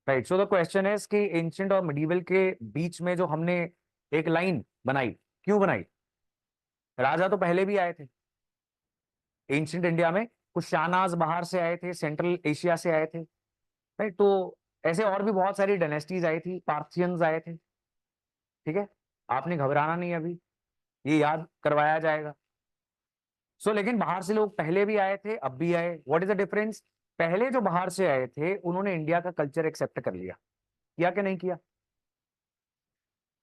Right, so the question है कि ancient और मिडिवल के बीच में जो हमने एक लाइन बनाई, क्यों बनाई? राजा तो पहले भी आए थे एंशिएंट इंडिया में, कुछ शाहनाज बाहर से आए थे, सेंट्रल एशिया से आए थे, राइट? तो ऐसे और भी बहुत सारी डायनेस्टीज आई थी, पार्थियंस आए थे, ठीक है? आपने घबराना नहीं अभी, ये याद करवाया जाएगा। लेकिन बाहर से लोग पहले भी आए थे, अब भी आए। What is the difference? पहले जो बाहर से आए थे उन्होंने इंडिया का कल्चर एक्सेप्ट कर लिया, किया कि नहीं किया?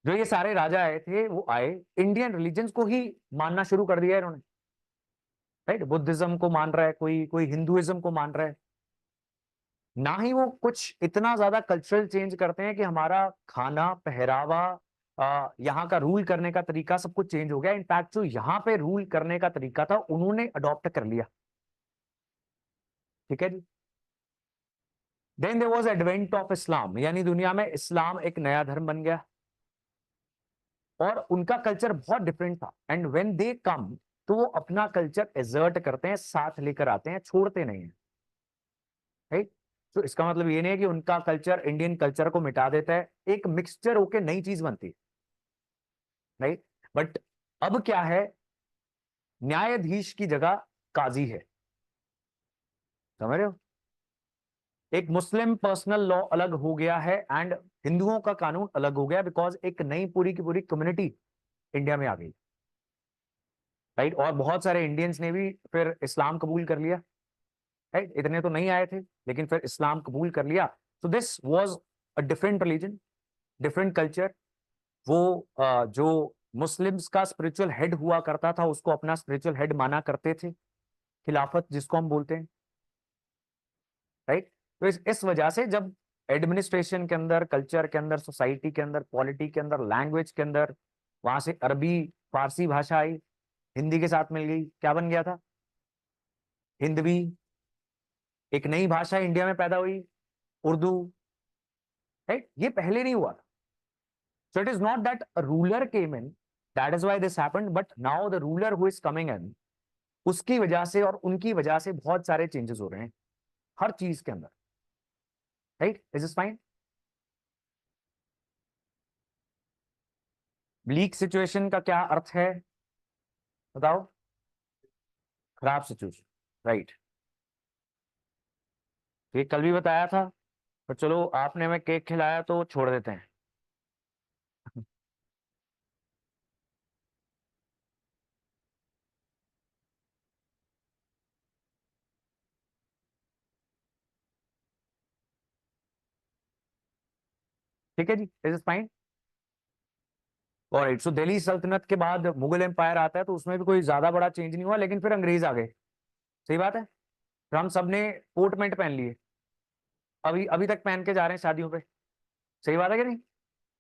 जो ये सारे राजा आए थे वो आए, इंडियन रिलीजन्स को ही मानना शुरू कर दिया इन्होंने, राइट? बुद्धिज्म को मान रहा है कोई, कोई हिंदुइज्म को मान रहा है। ना ही वो कुछ इतना ज्यादा कल्चरल चेंज करते हैं कि हमारा खाना, पहरावा, यहाँ का रूल करने का तरीका सब कुछ चेंज हो गया। इनफैक्ट जो यहाँ पे रूल करने का तरीका था उन्होंने अडॉप्ट कर लिया, ठीक है जी? Then there was advent of Islam, यानी दुनिया में इस्लाम एक नया धर्म बन गया और उनका कल्चर बहुत डिफरेंट था। एंड व्हेन दे कम, तो वो अपना कल्चर एजर्ट करते हैं, साथ लेकर आते हैं, छोड़ते नहीं है, राइट? तो इसका मतलब ये नहीं है कि उनका कल्चर इंडियन कल्चर को मिटा देता है, एक मिक्सचर होके नई चीज बनती है, राइट? बट अब क्या है, न्यायाधीश की जगह काजी है, समझ रहे हो? एक मुस्लिम पर्सनल लॉ अलग हो गया है एंड हिंदुओं का कानून अलग हो गया, बिकॉज एक नई पूरी की पूरी कम्युनिटी इंडिया में आ गई, राइट? और बहुत सारे इंडियंस ने भी फिर इस्लाम कबूल कर लिया, राइट? इतने तो नहीं आए थे लेकिन फिर इस्लाम कबूल कर लिया। So this was a different religion, different culture. वो जो मुस्लिम्स का स्पिरिचुअल हेड हुआ करता था उसको अपना स्पिरिचुअल हेड माना करते थे, खिलाफत जिसको हम बोलते हैं, राइट? तो इस वजह से जब एडमिनिस्ट्रेशन के अंदर, कल्चर के अंदर, सोसाइटी के अंदर, पॉलिटी के अंदर, लैंग्वेज के अंदर वहां से अरबी फारसी भाषा आई, हिंदी के साथ मिल गई, क्या बन गया था? हिंदवी। एक नई भाषा इंडिया में पैदा हुई, उर्दू, राइट? ये पहले नहीं हुआ था। So it is not that a ruler came in, that is why this happened, but now the ruler who is coming in, उसकी वजह से और उनकी वजह से बहुत सारे चेंजेस हो रहे हैं हर चीज के अंदर, right? Is is fine? Bleak situation का क्या अर्थ है, बताओ? खराब सिचुएशन, राइट? ये कल भी बताया था, पर चलो आपने हमें केक खिलाया तो छोड़ देते हैं। ठीक है जी, इज इज फाइन? ऑलराइट, सो दिल्ली सल्तनत के बाद मुगल एम्पायर आता है, तो उसमें भी कोई ज्यादा बड़ा चेंज नहीं हुआ, लेकिन फिर अंग्रेज आ गए, सही बात है? फिर हम सबने कोट पैंट पहन लिए, अभी अभी तक पहन के जा रहे हैं शादियों पे, सही बात है कि नहीं?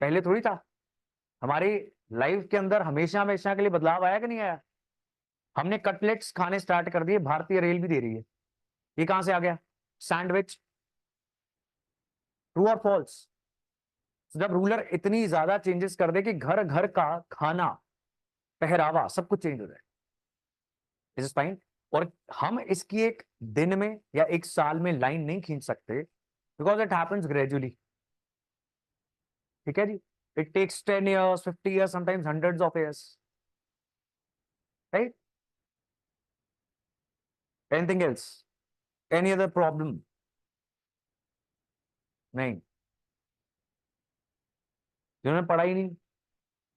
पहले थोड़ी था। हमारी लाइफ के अंदर हमेशा हमेशा के लिए बदलाव आया कि नहीं आया? हमने कटलेट्स खाने स्टार्ट कर दिए, भारतीय रेल भी दे रही है, ये कहां से आ गया? सैंडविच। ट्रू और फॉल्स? जब रूलर इतनी ज्यादा चेंजेस कर दे कि घर घर का खाना, पहरावा सब कुछ चेंज हो जाए, इज इज फाइन? और हम इसकी एक दिन में या एक साल में लाइन नहीं खींच सकते, बिकॉज इट हैपेंस ग्रेजुअली, ठीक है जी? It takes 10 years, 50 years, sometimes hundreds of years, right? Anything else? Any other problem? नहीं, जिन्होंने पढ़ा ही नहीं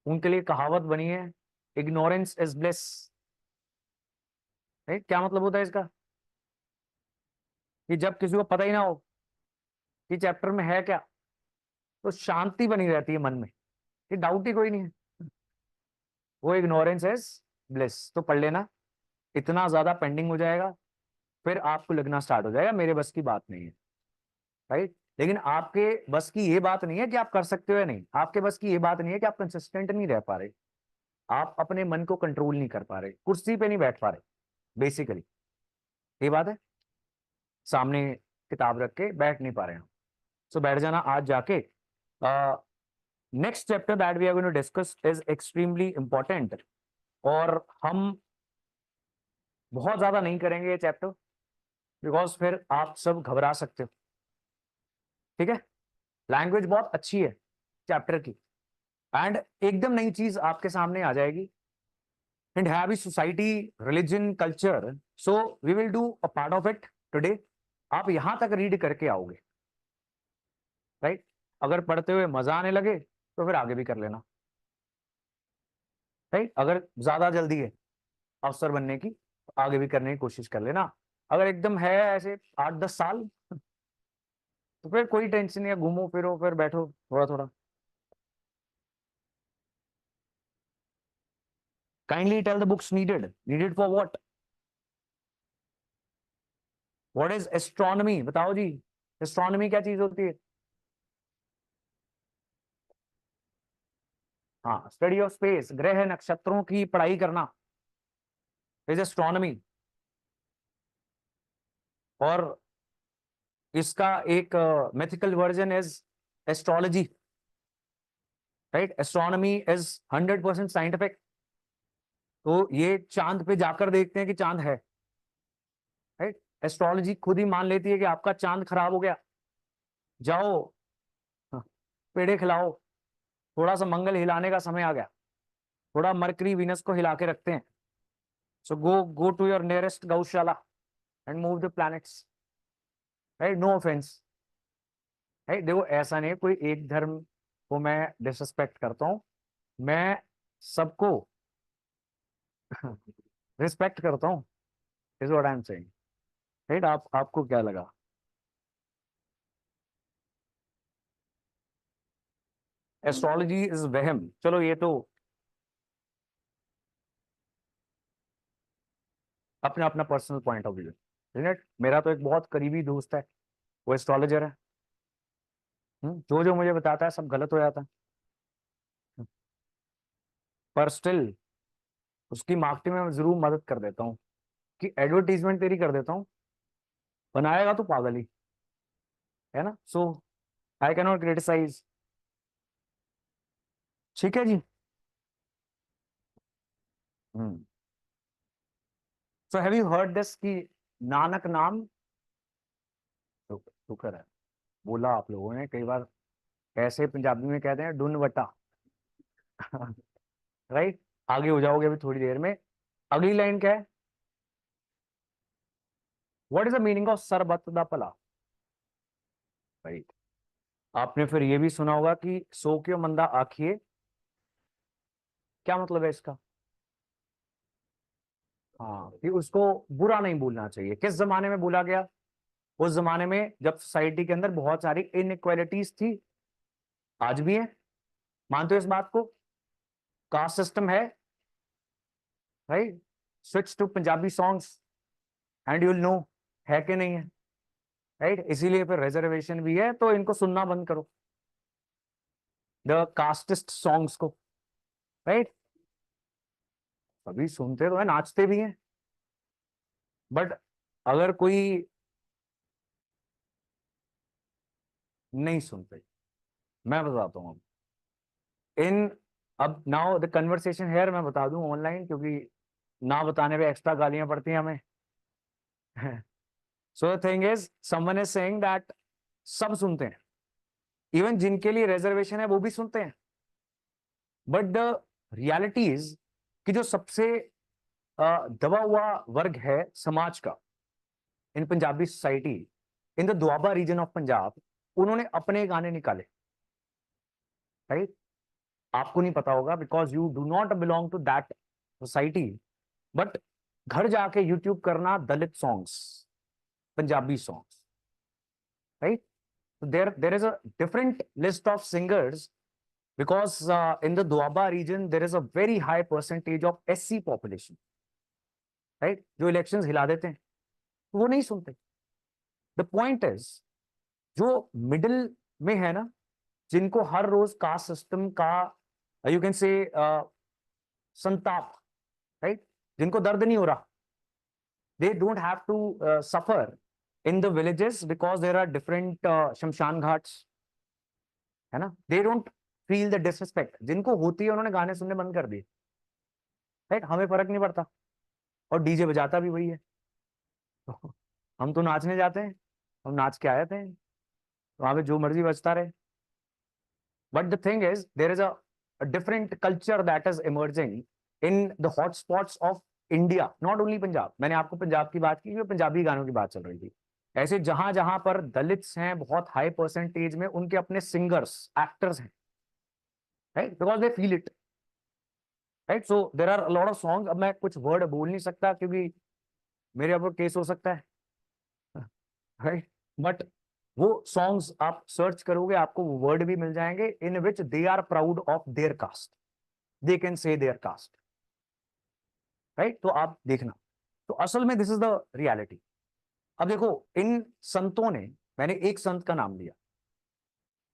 उनके लिए कहावत बनी है, इग्नोरेंस इज ब्लिस, राइट? क्या मतलब होता है इसका? कि जब किसी को पता ही ना हो कि चैप्टर में है क्या, तो शांति बनी रहती है मन में, कि डाउट ही कोई नहीं है, वो इग्नोरेंस इज ब्लिस। तो पढ़ लेना, इतना ज्यादा पेंडिंग हो जाएगा, फिर आपको लगना स्टार्ट हो जाएगा मेरे बस की बात नहीं है, राइट? लेकिन आपके बस की ये बात नहीं है कि आप कर सकते हो या नहीं, आपके बस की ये बात नहीं है कि आप कंसिस्टेंट नहीं रह पा रहे, आप अपने मन को कंट्रोल नहीं कर पा रहे, कुर्सी पे नहीं बैठ पा रहे, बेसिकली ये बात है। सामने किताब रख के बैठ नहीं पा रहे हैं, सो बैठ जाना आज जाके। Next chapter that we are going to discuss is extremely important, और हम बहुत ज्यादा नहीं करेंगे ये चैप्टर, बिकॉज फिर आप सब घबरा सकते हो, ठीक है? लैंग्वेज बहुत अच्छी है चैप्टर की, एंड एकदम नई चीज आपके सामने आ जाएगी। And heavy society, religion, culture, so we will do a part of it today. आप यहां तक रीड करके आओगे, राइट? अगर पढ़ते हुए मजा आने लगे तो फिर आगे भी कर लेना, राइट? अगर ज्यादा जल्दी है अफसर बनने की तो आगे भी करने की कोशिश कर लेना। अगर एकदम है ऐसे 8-10 साल तो फिर कोई टेंशन नहीं है, घूमो फिरो फिर बैठो थोड़ा थोड़ा। Kindly tell the books needed for what is astronomy? बताओ जी, एस्ट्रोनॉमी क्या चीज होती है? हाँ, स्टडी ऑफ स्पेस, ग्रह नक्षत्रों की पढ़ाई करना इज एस्ट्रोनॉमी। और इसका एक mythical version is astrology, right? Astronomy is 100% scientific. तो ये चांद पे जाकर देखते हैं कि चांद है, राइट? एस्ट्रोलॉजी खुद ही मान लेती है कि आपका चांद खराब हो गया, जाओ, हाँ, पेड़े खिलाओ, थोड़ा सा मंगल हिलाने का समय आ गया, थोड़ा मरकरी वीनस को हिला के रखते हैं। So go to your nearest गौशाला and move the planets, right? No offence, right? देखो, ऐसा नहीं कोई एक धर्म को मैं डिसरिस्पेक्ट करता हूं, मैं सबको रिस्पेक्ट करता हूं, is what I am saying, right? आपको क्या लगा? एस्ट्रोलॉजी इज वहम, चलो ये तो अपना अपना पर्सनल पॉइंट ऑफ व्यू है। मेरा तो एक बहुत करीबी दोस्त है, वो एस्ट्रोलॉजर है। जो जो मुझे बताता है सब गलत हो जाता है। पर स्टिल उसकी मार्केटिंग में मैं जरूर मदद कर देता हूँ, कि एडवर्टीजमेंट तेरी कर देता हूँ, बनाएगा तो पागल ही है ना। So I can not criticize. ठीक है जी। Hmm. So have you heard this कि नानक नाम शुक्र है, बोला आप लोगों ने कई बार, ऐसे पंजाबी में कहते हैं डुन वटा। राइट? आगे हो जाओगे अभी थोड़ी देर में। अगली लाइन क्या है? What is the meaning of सरबत दा भला? राइट? आपने फिर ये भी सुना होगा कि सो क्यों मंदा आखिए, क्या मतलब है इसका? हाँ, कि उसको बुरा नहीं बोलना चाहिए। किस जमाने में बोला गया? उस जमाने में जब सोसाइटी के अंदर बहुत सारी इनइक्वालिटीज थी, आज भी है, मानते हो इस बात को? कास्ट सिस्टम है, right? Switch to Punjabi songs and you'll know, है कि नहीं है, राइट? इसीलिए फिर रिजर्वेशन भी है, तो इनको सुनना बंद करो, द कास्टिस्ट सॉन्ग्स को, राइट? सभी सुनते तो है, नाचते भी हैं, बट अगर कोई नहीं सुनते, मैं बताता हूँ इन, अब नाउ द कन्वर्सेशन हेयर मैं बता दूं ऑनलाइन, क्योंकि ना बताने पे एक्स्ट्रा गालियां पड़ती हैं हमें। So the thing is, someone is saying that सब सुनते हैं, इवन जिनके लिए रिजर्वेशन है वो भी सुनते हैं, बट द रियलिटी इज कि जो सबसे दबा हुआ वर्ग है समाज का in Punjabi society, in the Doaba region of Punjab, उन्होंने अपने गाने निकाले, राइट? आपको नहीं पता होगा because you do not belong to that society, but घर जाके यूट्यूब करना Dalit songs, Punjabi songs, right? There is a different list of singers because in the Doaba region there is a very high percentage of SC population, right? जो elections हिला देते हैं, तो वो नहीं सुनते। द पॉइंट इज, जो मिडिल में है ना, जिनको हर रोज कास्ट सिस्टम का यू कैन से संताप, राइट? जिनको दर्द नहीं हो रहा, they don't have to suffer in the villages because there are different शमशान घाट्स, है ना? they don't feel the disrespect, जिनको होती है उन्होंने गाने सुनने बंद कर दिए, राइट? हमें फर्क नहीं पड़ता, और डीजे बजाता भी वही है। तो हम तो नाचने जाते हैं, हम नाच के आए थे, वहां पे जो मर्जी बजता रहे। But the thing is, there is a different culture that is emerging in the hotspots of India, not only Punjab. मैंने आपको पंजाब की बात की, पंजाबी गानों की बात चल रही थी. ऐसे जहां जहां पर दलित्स हैं बहुत हाई परसेंटेज में, उनके अपने सिंगर्स, एक्टर्स हैं, right, because they feel it, right. So there are lot of song. अब मैं कुछ वर्ड बोल नहीं सकता क्योंकि मेरे ऊपर केस हो सकता है, राइट. बट वो सॉन्ग्स आप सर्च करोगे, आपको वो वर्ड भी मिल जाएंगे in which they are proud of their caste, they can say their caste, right. तो आप देखना, तो असल में दिस इज द रियलिटी. अब देखो, इन संतों ने, मैंने एक संत का नाम लिया.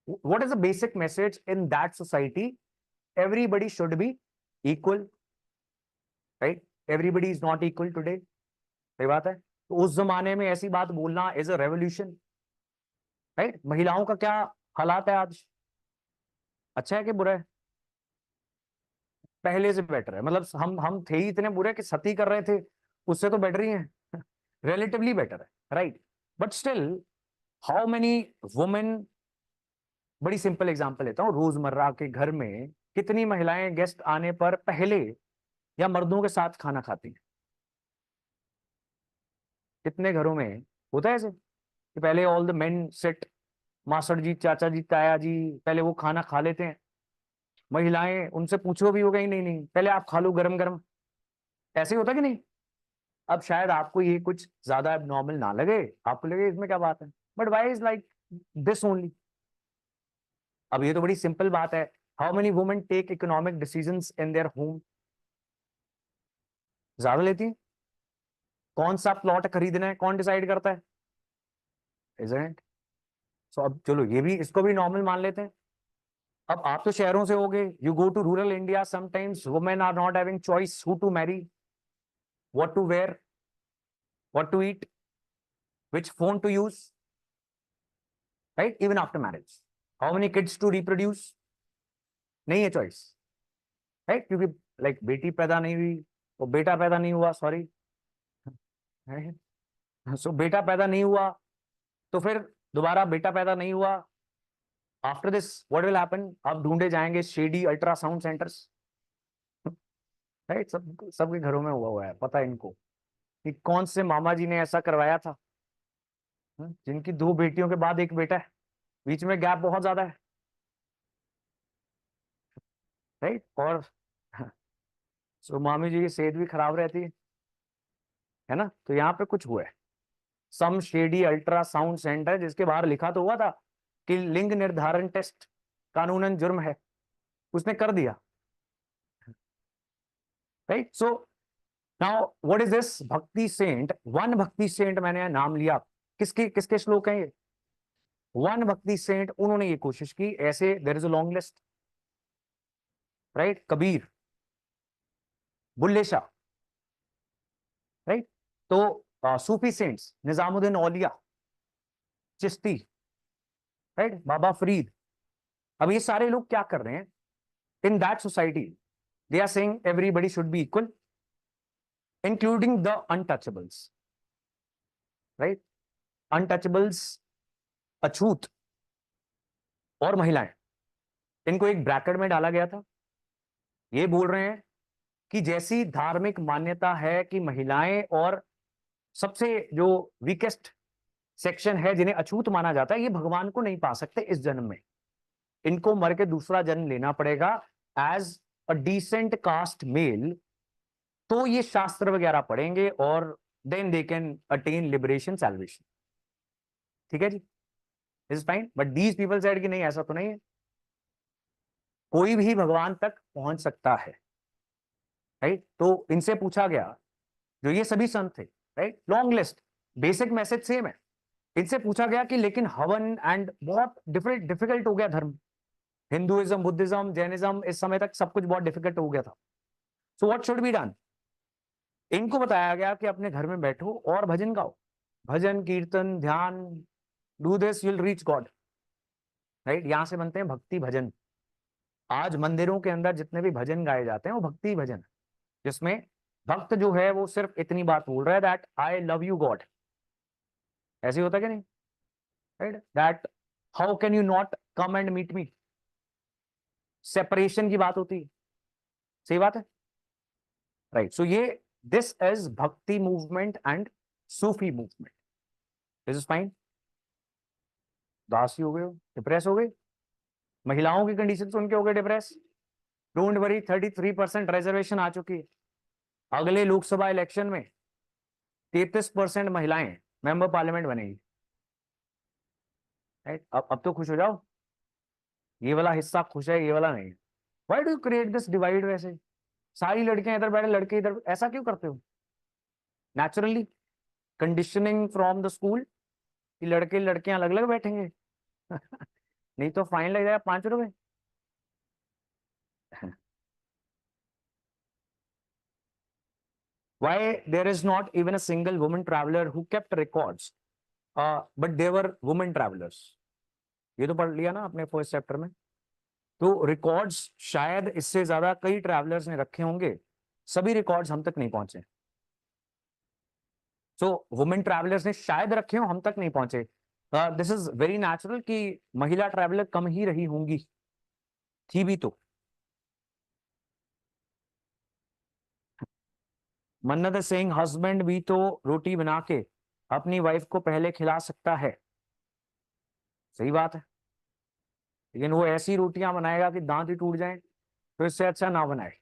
What is the basic message in that society? Everybody should be equal, right. Everybody is not equal today. सही बात है. तो उस जमाने में ऐसी बात बोलना इज अ रेवोल्यूशन, राइट. महिलाओं का क्या हालात है आज? अच्छा है कि बुरा है? पहले से बेटर है. मतलब हम थे ही इतने बुरे कि सती कर रहे थे, उससे तो बेटर ही है, रिलेटिवली बेटर है, right. But still, how many women, बड़ी सिंपल एग्जांपल लेता हूं, रोजमर्रा के घर में कितनी महिलाएं गेस्ट आने पर पहले या मर्दों के साथ खाना खाती हैं? कितने घरों में होता है ऐसे कि पहले all the men sit, master ji, चाचा जी, ताया जी, पहले वो खाना खा लेते हैं. महिलाएं, उनसे पूछो भी होगा ही नहीं, नहीं पहले आप खा लो गरम गरम. ऐसे ही होता कि नहीं? अब शायद आपको ये कुछ ज्यादा नॉर्मल ना लगे, आपको लगे इसमें क्या बात है, but why is like this only? अब ये तो बड़ी सिंपल बात है. How many women take economic decisions in their home? ज्यादा लेती हैं. कौन सा प्लॉट खरीदना है कौन डिसाइड करता है? Isn't it? सो अब चलो ये भी, इसको भी नॉर्मल मान लेते हैं. अब आप तो शहरों से होगे, you go to rural India, sometimes women are not having choice who to marry, what to wear, what to eat, which phone to use, right? Even after marriage, how many kids to reproduce? नहीं है choice, right. क्योंकि like बेटी पैदा नहीं हुई, वो बेटा पैदा नहीं हुआ, सॉरी, सो बेटा पैदा नहीं हुआ, तो फिर दोबारा बेटा पैदा नहीं हुआ. After this what will happen? अब ढूंढे जाएंगे शेडी अल्ट्रासाउंड सेंटर्स, राइट. सबके घरों में हुआ है, पता है इनको कि कौन से मामा जी ने ऐसा करवाया था, जिनकी दो बेटियों के बाद एक बेटा है, बीच में गैप बहुत ज्यादा है, राइट. और सो मामी जी की सेहत भी खराब रहती है ना. तो यहाँ पे कुछ हुआ है, सम शेडी अल्ट्रासाउंड सेंटर, जिसके बाहर लिखा तो हुआ था कि लिंग निर्धारण टेस्ट कानूनन जुर्म है, उसने कर दिया, right. So now what is this भक्ति सेंट? वन भक्ति सेंट मैंने नाम लिया. किसके किसके श्लोक हैं ये? वन भक्ति सेंट. उन्होंने ये कोशिश की. ऐसे there is a long list, right. Kabir, Bulleh Shah, right. तो सूफी सेंट्स, निजामुद्दीन औलिया, चिश्ती, राइट, बाबा फरीद. अब ये सारे लोग क्या कर रहे हैं in that society? They are saying everybody should be equal, including the untouchables, right. Untouchables, अछूत और महिलाएं, इनको एक ब्रैकेट में डाला गया था. ये बोल रहे हैं कि जैसी धार्मिक मान्यता है कि महिलाएं और सबसे जो वीकेस्ट सेक्शन है जिन्हें अछूत माना जाता है, ये भगवान को नहीं पा सकते इस जन्म में, इनको मर के दूसरा जन्म लेना पड़ेगा as a decent caste male. तो ये शास्त्र वगैरह पढ़ेंगे और then they can attain liberation, salvation. ठीक है जी, is fine. But these people said कि नहीं, ऐसा तो नहीं है, कोई भी भगवान तक पहुंच सकता है, राइट. तो इनसे पूछा गया, जो ये सभी संत थे, right, long list, basic message same है. इनसे पूछा गया कि लेकिन हवन एंड बहुत डिफिकल्ट हो गया धर्म, हिंदुइज्म, बुद्धिज्म, जैनिज्म, इस समय तक सब कुछ बहुत डिफिकल्ट हो गया था. So what should be done? इनको बताया गया कि अपने घर में बैठो और भजन गाओ, भजन कीर्तन ध्यान, do this you will reach God, right. यहां से बनते हैं भक्ति भजन. आज मंदिरों के अंदर जितने भी भजन गाए जाते हैं वो भक्ति भजन है, जिसमें भक्त जो है वो सिर्फ इतनी बात बोल रहा है, that I love you God. ऐसे होता क्या नहीं, right. That how can you not come and meet me, separation की बात होती है, सही बात है, राइट। सो ये दिस इज भक्ति movement and Sufi movement. This is fine. उदासी हो गए हो, डिप्रेस हो गए, महिलाओं की कंडीशन सुन के हो गए डिप्रेस, डोंट वरी, 33% रिजर्वेशन आ चुकी है। अगले लोकसभा इलेक्शन में 33% महिलाएं मेंबर पार्लियामेंट बनेगी, राइट। अब तो खुश हो जाओ, ये वाला हिस्सा खुश है, ये वाला नहीं। Why do you create this divide? वैसे सारी लड़कियां इधर बैठे, लड़के इधर, ऐसा क्यों करते हो? Naturally conditioning from the school कि लड़के लड़कियां अलग अलग बैठेंगे। नहीं तो फाइन लग जाएगा 5 रुपए। Why there is not even a single woman traveler who kept records, but they were women travelers? ये तो पढ़ लिया ना आपने फर्स्ट चैप्टर में। तो रिकॉर्ड्स शायद इससे ज्यादा कई ट्रैवलर्स ने रखे होंगे, सभी रिकॉर्ड्स हम तक नहीं पहुंचे। सो वुमेन ट्रैवलर्स ने शायद रखे हो, हम तक नहीं पहुंचे। दिस इज वेरी नेचुरल कि महिला ट्रैवलर कम ही रही होंगी, थी भी तो। मन्नत सिंह, हस्बैंड भी तो रोटी बना के अपनी वाइफ को पहले खिला सकता है, सही बात है, लेकिन वो ऐसी रोटियां बनाएगा कि दांत ही टूट जाए, तो इससे अच्छा ना बनाए।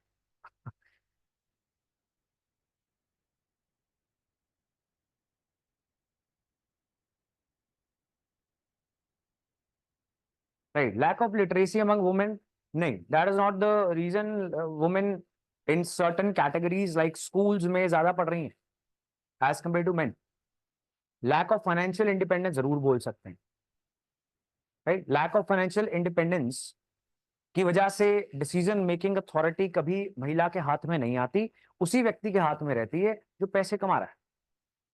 Right, lack of literacy among women, नहीं, that is not the reason. Women in certain categories like schools में ज्यादा पढ़ रही हैं as compare to men. Lack of financial independence जरूर बोल सकते हैं, right. Lack of financial independence की वजह से डिसीजन मेकिंग अथॉरिटी कभी महिला के हाथ में नहीं आती, उसी व्यक्ति के हाथ में रहती है जो पैसे कमा रहा है।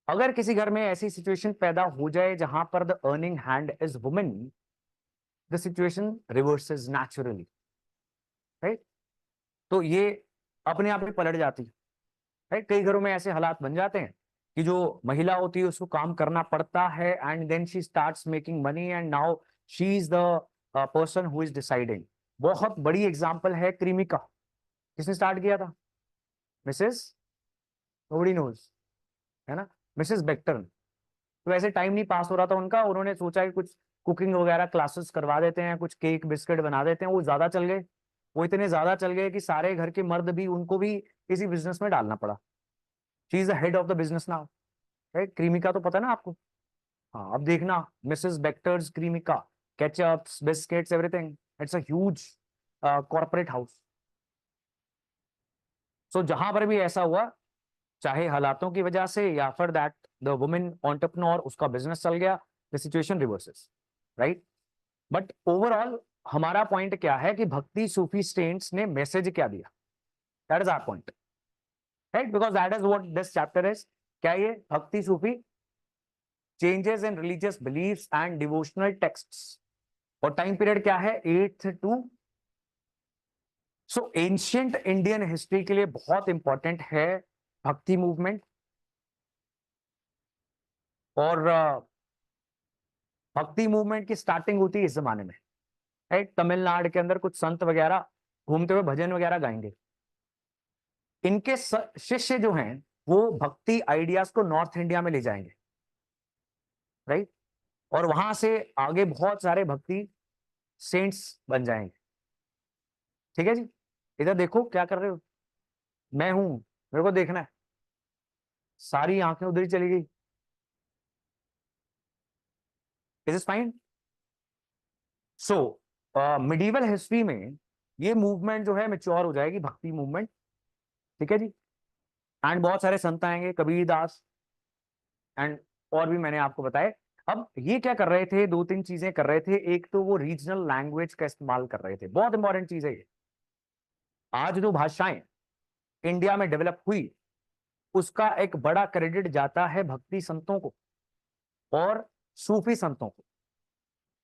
अगर किसी घर में ऐसी सिचुएशन पैदा हो जाए जहां पर the earning hand is women, the situation reverses naturally, right. तो ये अपने आप ही पलट जाती है, राइट। कई घरों में ऐसे हालात बन जाते हैं कि जो महिला होती है उसको काम करना पड़ता है, and then she starts making money, and now she is the person who is deciding. बहुत बड़ी एग्जांपल है क्रीमिका। किसने स्टार्ट किया था? मिसेस, नोबडी नोज, है ना, मिसेस बेक्टर। तो ऐसे टाइम नहीं पास हो रहा था उनका, उन्होंने सोचा कि कुछ कुकिंग वगैरह क्लासेस करवा देते हैं, कुछ केक बिस्किट बना देते हैं। वो ज्यादा चल गए, वो इतने ज्यादा चल गए कि सारे घर के मर्द भी, उनको भी इसी बिजनेस में डालना पड़ा। She is the head of the business now, right. Cremica तो पता ना आपको? हाँ, अब देखना, Mrs Bector's Cremica, ketchups, biscuits, everything, it's a huge corporate house. So जहां पर भी ऐसा हुआ, चाहे हालातों की वजह से या फिर दैट द वुमेन एंटरप्रेन्योर, उसका बिजनेस चल गया, the situation reverses, right. But overall हमारा पॉइंट क्या है कि भक्ति सूफी सेंट्स ने मैसेज क्या दिया, that is our point, right, because that is what this chapter is. क्या ये bhakti Sufi changes in religious beliefs and devotional texts, और टाइम पीरियड क्या है, 8th to। So ancient Indian history के लिए बहुत इंपॉर्टेंट है भक्ति मूवमेंट। और भक्ति मूवमेंट की स्टार्टिंग होती है इस जमाने में, राइट। तमिलनाडु के अंदर कुछ संत वगैरह घूमते हुए भजन वगैरह गाएंगे। इनके शिष्य जो हैं वो भक्ति आइडियाज को नॉर्थ इंडिया में ले जाएंगे, राइट। और वहां से आगे बहुत सारे भक्ति सेंट्स बन जाएंगे, ठीक है जी। इधर देखो क्या कर रहे हो, मैं हूं, मेरे को देखना है, सारी आंखें उधर ही चली गई। Is is fine. So medieval history में ये मूवमेंट जो है मेच्योर हो जाएगी, भक्ति मूवमेंट, ठीक है जी। एंड बहुत सारे संत आएंगे, कबीर दास एंड और भी मैंने आपको बताए। अब ये क्या कर रहे थे, दो तीन चीजें कर रहे थे। एक तो वो रीजनल लैंग्वेज का इस्तेमाल कर रहे थे, बहुत इंपॉर्टेंट चीज है ये। आज जो भाषाएं इंडिया में डेवलप हुई, उसका एक बड़ा क्रेडिट जाता है भक्ति संतों को और सूफी संतों को,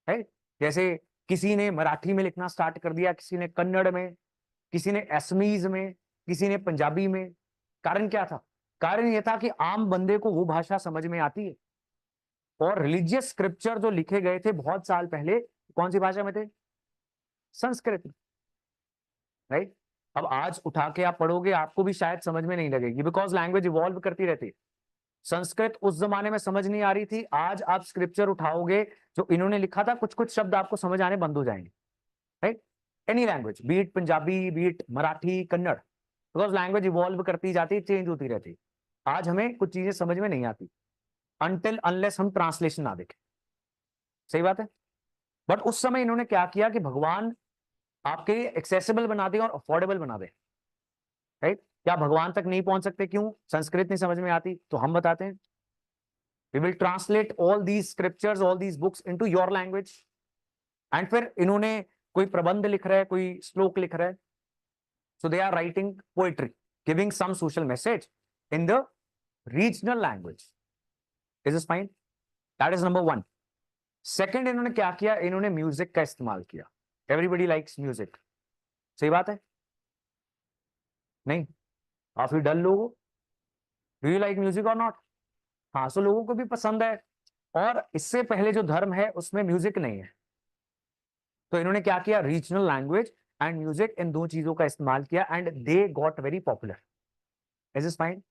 है। जैसे किसी ने मराठी में लिखना स्टार्ट कर दिया, किसी ने कन्नड़ में, किसी ने असमीज में, किसी ने पंजाबी में। कारण क्या था? कारण यह था कि आम बंदे को वो भाषा समझ में आती है। और रिलीजियस स्क्रिप्चर जो लिखे गए थे बहुत साल पहले, कौन सी भाषा में थे? संस्कृत में। राइट। अब आज उठा के आप पढ़ोगे आपको भी शायद समझ में नहीं लगेगी, बिकॉज लैंग्वेज इवॉल्व करती रहती है। संस्कृत उस जमाने में समझ नहीं आ रही थी, आज आप स्क्रिप्चर उठाओगे जो इन्होंने लिखा था, कुछ कुछ शब्द आपको समझ आने बंद हो जाएंगे, right. Any language, be it Punjabi, be it Marathi, Kannada, because language evolve करती जाती है, चेंज होती रहती है। आज हमें कुछ चीजें समझ में नहीं आती अनटिल अनलेस हम ट्रांसलेशन ना देखें। सही बात है। बट उस समय इन्होंने क्या किया कि भगवान आपके लिए एक्सेसिबल बना दे और अफोर्डेबल बना दे, राइट। क्या भगवान तक नहीं पहुंच सकते? क्यों? संस्कृत नहीं समझ में आती, तो हम बताते हैं, we will translate all these scriptures, all these books into your language. And फिर इन्होंने कोई प्रबंध लिख रहा है, कोई श्लोक लिख रहा है, so they are writing poetry, giving some social message in the regional language. Is this fine? That is number one. Second, इन्होंने क्या किया? इन्होंने म्यूजिक का इस्तेमाल किया। एवरीबडी लाइक्स म्यूजिक, सही बात है? नहीं? काफी डल लोग हो, डू यू लाइक म्यूजिक और नॉट? हाँ, सो लोगों को भी पसंद है। और इससे पहले जो धर्म है उसमें म्यूजिक नहीं है, तो इन्होंने क्या किया? रीजनल लैंग्वेज एंड म्यूजिक, इन दो चीजों का इस्तेमाल किया and they got very popular. Is this fine?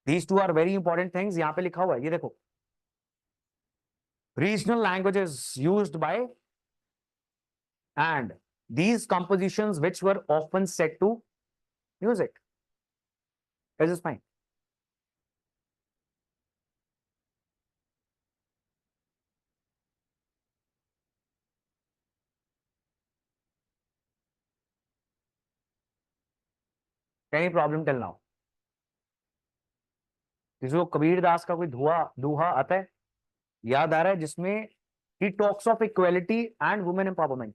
These two are very important things. यहां पे लिखा हुआ है, ये देखो, regional languages used by and these compositions which were often set to music. Is this fine? Any problem till now? किसी को कबीर दास का कोई दोहा आता है, याद आ रहा है, जिसमें he talks of equality and women empowerment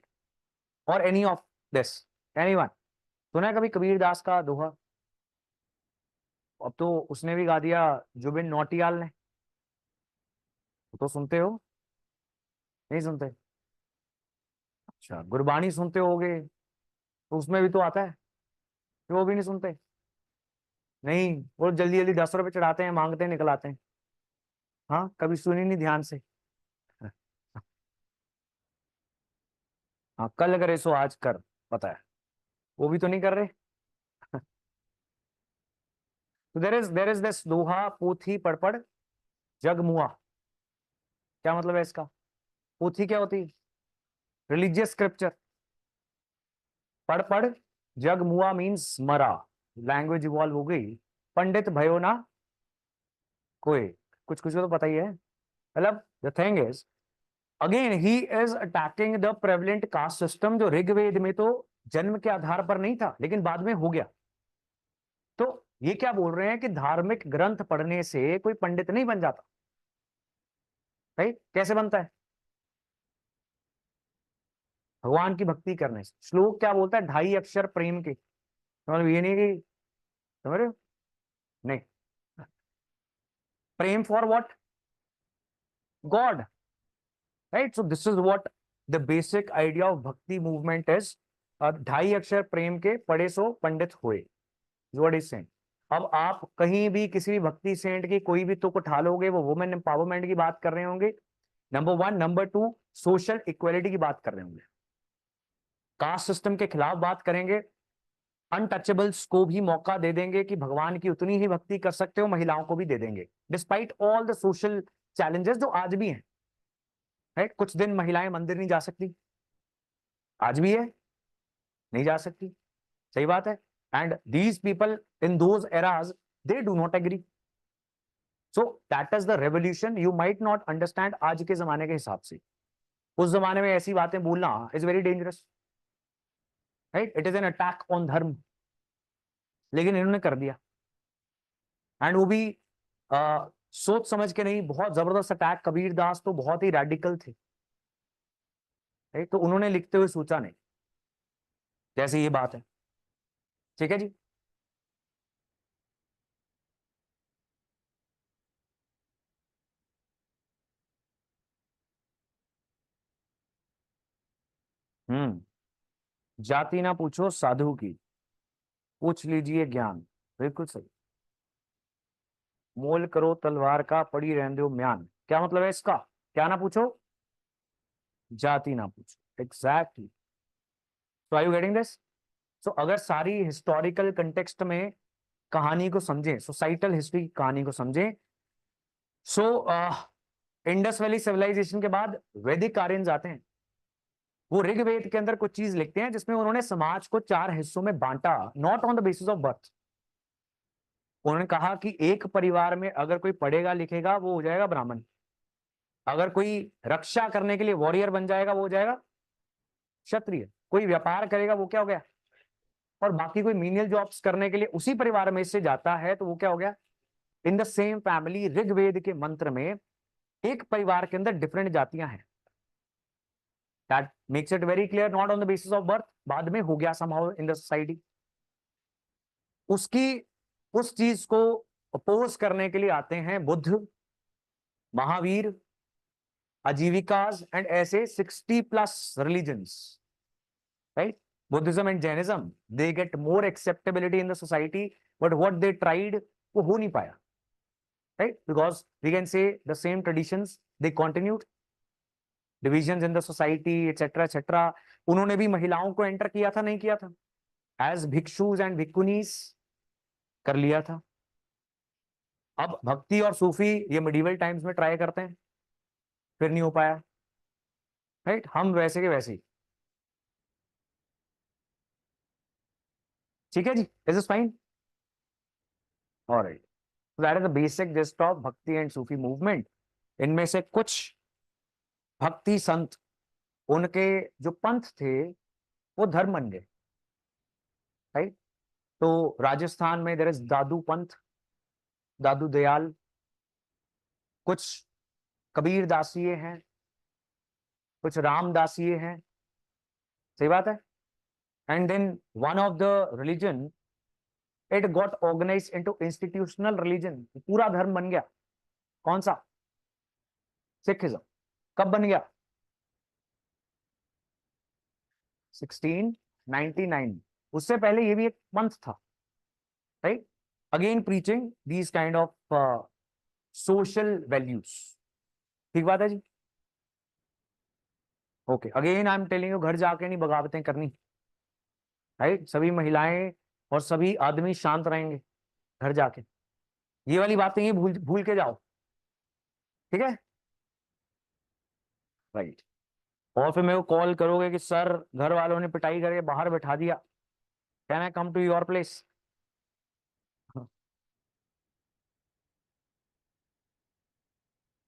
or any of this? Anyone सुना है कभी कबीर दास का दोहा? अब तो उसने भी गा दिया, जुबिन नौटियाल ने। तो सुनते हो? नहीं सुनते? अच्छा, गुरबानी सुनते होगे, तो उसमें भी तो आता है, तो वो भी नहीं सुनते? नहीं, वो जल्दी जल्दी 10 रुपए चढ़ाते हैं, मांगते हैं, निकल आते हैं। हाँ, कभी सुनी नहीं ध्यान से। हाँ, कल करे सो आज कर, पता है, वो भी तो नहीं कर रहे। तो देर इज दिस दोहा, पोथी पढ़ जग मुआ। क्या मतलब है इसका? पोथी क्या होती? Religious scripture. पढ़ जग मुआ मीन्स मरा, लैंग्वेज इवॉल्व हो गई, पंडित भयो ना कोई। कुछ कुछ को तो पता ही है। मतलब the thing is, again he is attacking the prevalent caste system, जो ऋग्वेद में तो जन्म के आधार पर नहीं था लेकिन बाद में हो गया। तो ये क्या बोल रहे हैं कि धार्मिक ग्रंथ पढ़ने से कोई पंडित नहीं बन जाता, राइट? कैसे बनता है? भगवान की भक्ति करने से। श्लोक क्या बोलता है? 2.5 अक्षर प्रेम के, मतलब ये नहीं कि, समझ रहे हो? नहीं, प्रेम for what? God, right? So this is what the basic idea of bhakti movement is. 2.5 अक्षर प्रेम के, पढ़े सो पंडित हुए, व्हाट इज सेइंग। अब आप कहीं भी किसी भी भक्ति सेंट की कोई भी तुक उठा लोगे, वो वुमेन एम्पावरमेंट की बात कर रहे होंगे, number one. Number two, social equality की बात कर रहे होंगे, कास्ट सिस्टम के खिलाफ बात करेंगे, अनटचेबल्स को भी मौका दे देंगे कि भगवान की उतनी ही भक्ति कर सकते हो, महिलाओं को भी दे देंगे, despite all the social challenges जो आज भी हैं, राइट? कुछ दिन महिलाएं मंदिर नहीं जा सकती, आज भी है, नहीं जा सकती, सही बात है। And these people in those eras, they do not agree. So that is the revolution. You might not understand आज के जमाने के हिसाब से, उस जमाने में ऐसी बातें बोलना is very dangerous, right? It is an attack on धर्म, लेकिन इन्होंने कर दिया, एंड वो भी सोच समझ के नहीं, बहुत जबरदस्त अटैक। कबीर दास तो बहुत ही रेडिकल थे, राइट? तो उन्होंने लिखते हुए सोचा नहीं, जैसे ये बात है, ठीक है जी। हम्म, जाति ना पूछो साधु की, पूछ लीजिए ज्ञान, बिल्कुल सही। मोल करो तलवार का, पड़ी रहने दो म्यान। क्या मतलब है इसका? क्या ना पूछो? जाति ना पूछो, exactly. So are you getting this? So अगर सारी हिस्टोरिकल कंटेक्स्ट में कहानी को समझें, सोसाइटल हिस्ट्री की कहानी को समझें, सो इंडस वैली सिविलाइजेशन के बाद वैदिक आर्यन्स आते हैं। वो ऋग्वेद के अंदर कुछ चीज लिखते हैं जिसमें उन्होंने समाज को 4 हिस्सों में बांटा, not on the basis of birth. उन्होंने कहा कि एक परिवार में अगर कोई पढ़ेगा लिखेगा वो हो जाएगा ब्राह्मण, अगर कोई रक्षा करने के लिए वॉरियर बन जाएगा वो हो जाएगा क्षत्रिय, कोई व्यापार करेगा वो क्या हो गया, और बाकी कोई मीनियल जॉब्स करने के लिए उसी परिवार में से जाता है तो वो क्या हो गया, in the same family. Rigveda के मंत्र में एक परिवार के अंदर डिफरेंट जातियां हैं। That makes it very clear, not on the basis of birth, बाद में हो गया समहाउ इन द सोसाइटी। उसकी उस चीज को अपोज करने के लिए आते हैं बुद्ध, महावीर, आजीविकास एंड ऐसे 60+ religions, right. Buddhism and Jainism, they get more acceptability in the society, but what they tried वो हो नहीं पाया, right, because we can say the same traditions they continued, divisions in the society etcetera etcetera. उन्होंने भी महिलाओं को enter किया था, नहीं किया था, एज भिक्षुज एंड भिक्षुनीस कर लिया था। अब भक्ति और सूफी ये मिडिवल टाइम्स में ट्राई करते हैं, फिर नहीं हो पाया, राइट। हम वैसे के वैसे ही, ठीक है जी, is is fine, alright. That is the basic gist of bhakti and Sufi movement. इनमें से कुछ भक्ति संत, उनके जो पंथ थे वो धर्म बन गए, राइट। तो राजस्थान में देयर इज दादू पंथ, दादू दयाल, कुछ कबीर दासिये हैं, कुछ रामदासिये हैं, सही बात है। And then one of the religion it got organize into institutional religion, पूरा धर्म बन गया। कौन सा? सिखिज्म। कब बन गया? 1699। उससे पहले ये भी एक पंथ था, right, again preaching these kind of social values. ठीक बात है जी, okay. Again I am telling you, घर जाके नहीं बगावतें करनी, राइट। सभी महिलाएं और सभी आदमी शांत रहेंगे घर जाके, ये वाली बातें ये भूल भूल के जाओ, ठीक है, राइट। और फिर मेरे को कॉल करोगे कि सर घर वालों ने पिटाई करके बाहर बैठा दिया, can I come to your place?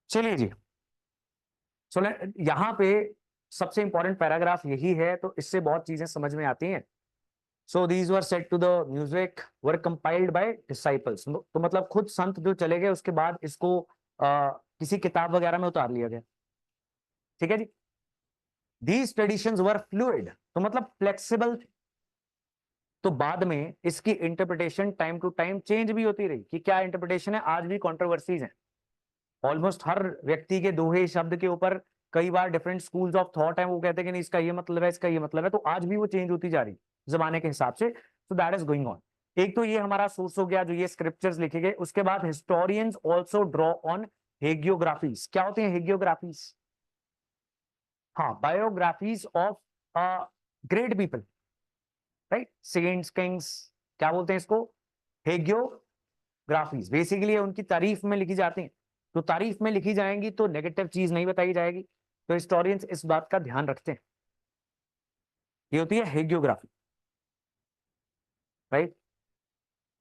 चलिए जी, सो यहाँ पे सबसे इंपॉर्टेंट पैराग्राफ यही है, तो इससे बहुत चीजें समझ में आती हैं। So these were set to the music were compiled by disciples, तो मतलब खुद संत जो चले गए उसके बाद इसको किसी किताब वगैरह में उतार लिया गया, ठीक है जी। दीज ट्रेडिशंस वर फ्लूइड, तो मतलब फ्लेक्सिबल, तो बाद में इसकी interpretation time to time change भी होती रही कि क्या इंटरप्रिटेशन है, आज भी कंट्रोवर्सीज हैं। ऑलमोस्ट हर व्यक्ति के दोहे शब्द के ऊपर कई बार डिफरेंट स्कूल्स ऑफ थॉट है, वो कहते हैं कि नहीं इसका ये मतलब है, इसका ये मतलब है, तो आज भी वो चेंज होती जा रही जमाने के हिसाब से। सो दैट इज गोइंग ऑन। एक तो ये हमारा सोर्स हो गया जो ये स्क्रिप्चर्स लिखे गए, उसके बाद historians also draw on hagiographies. क्या होते हैं हेगियोग्राफीज? हाँ, biographies of great people, right, saints, kings, क्या बोलते हैं इसको? हेगियोग्राफीज। बेसिकली उनकी तारीफ में लिखी जाती हैं, तो तारीफ में लिखी जाएंगी तो नेगेटिव चीज नहीं बताई जाएगी, तो हिस्टोरियंस इस बात का ध्यान रखते हैं। ये होती है hagiography, right.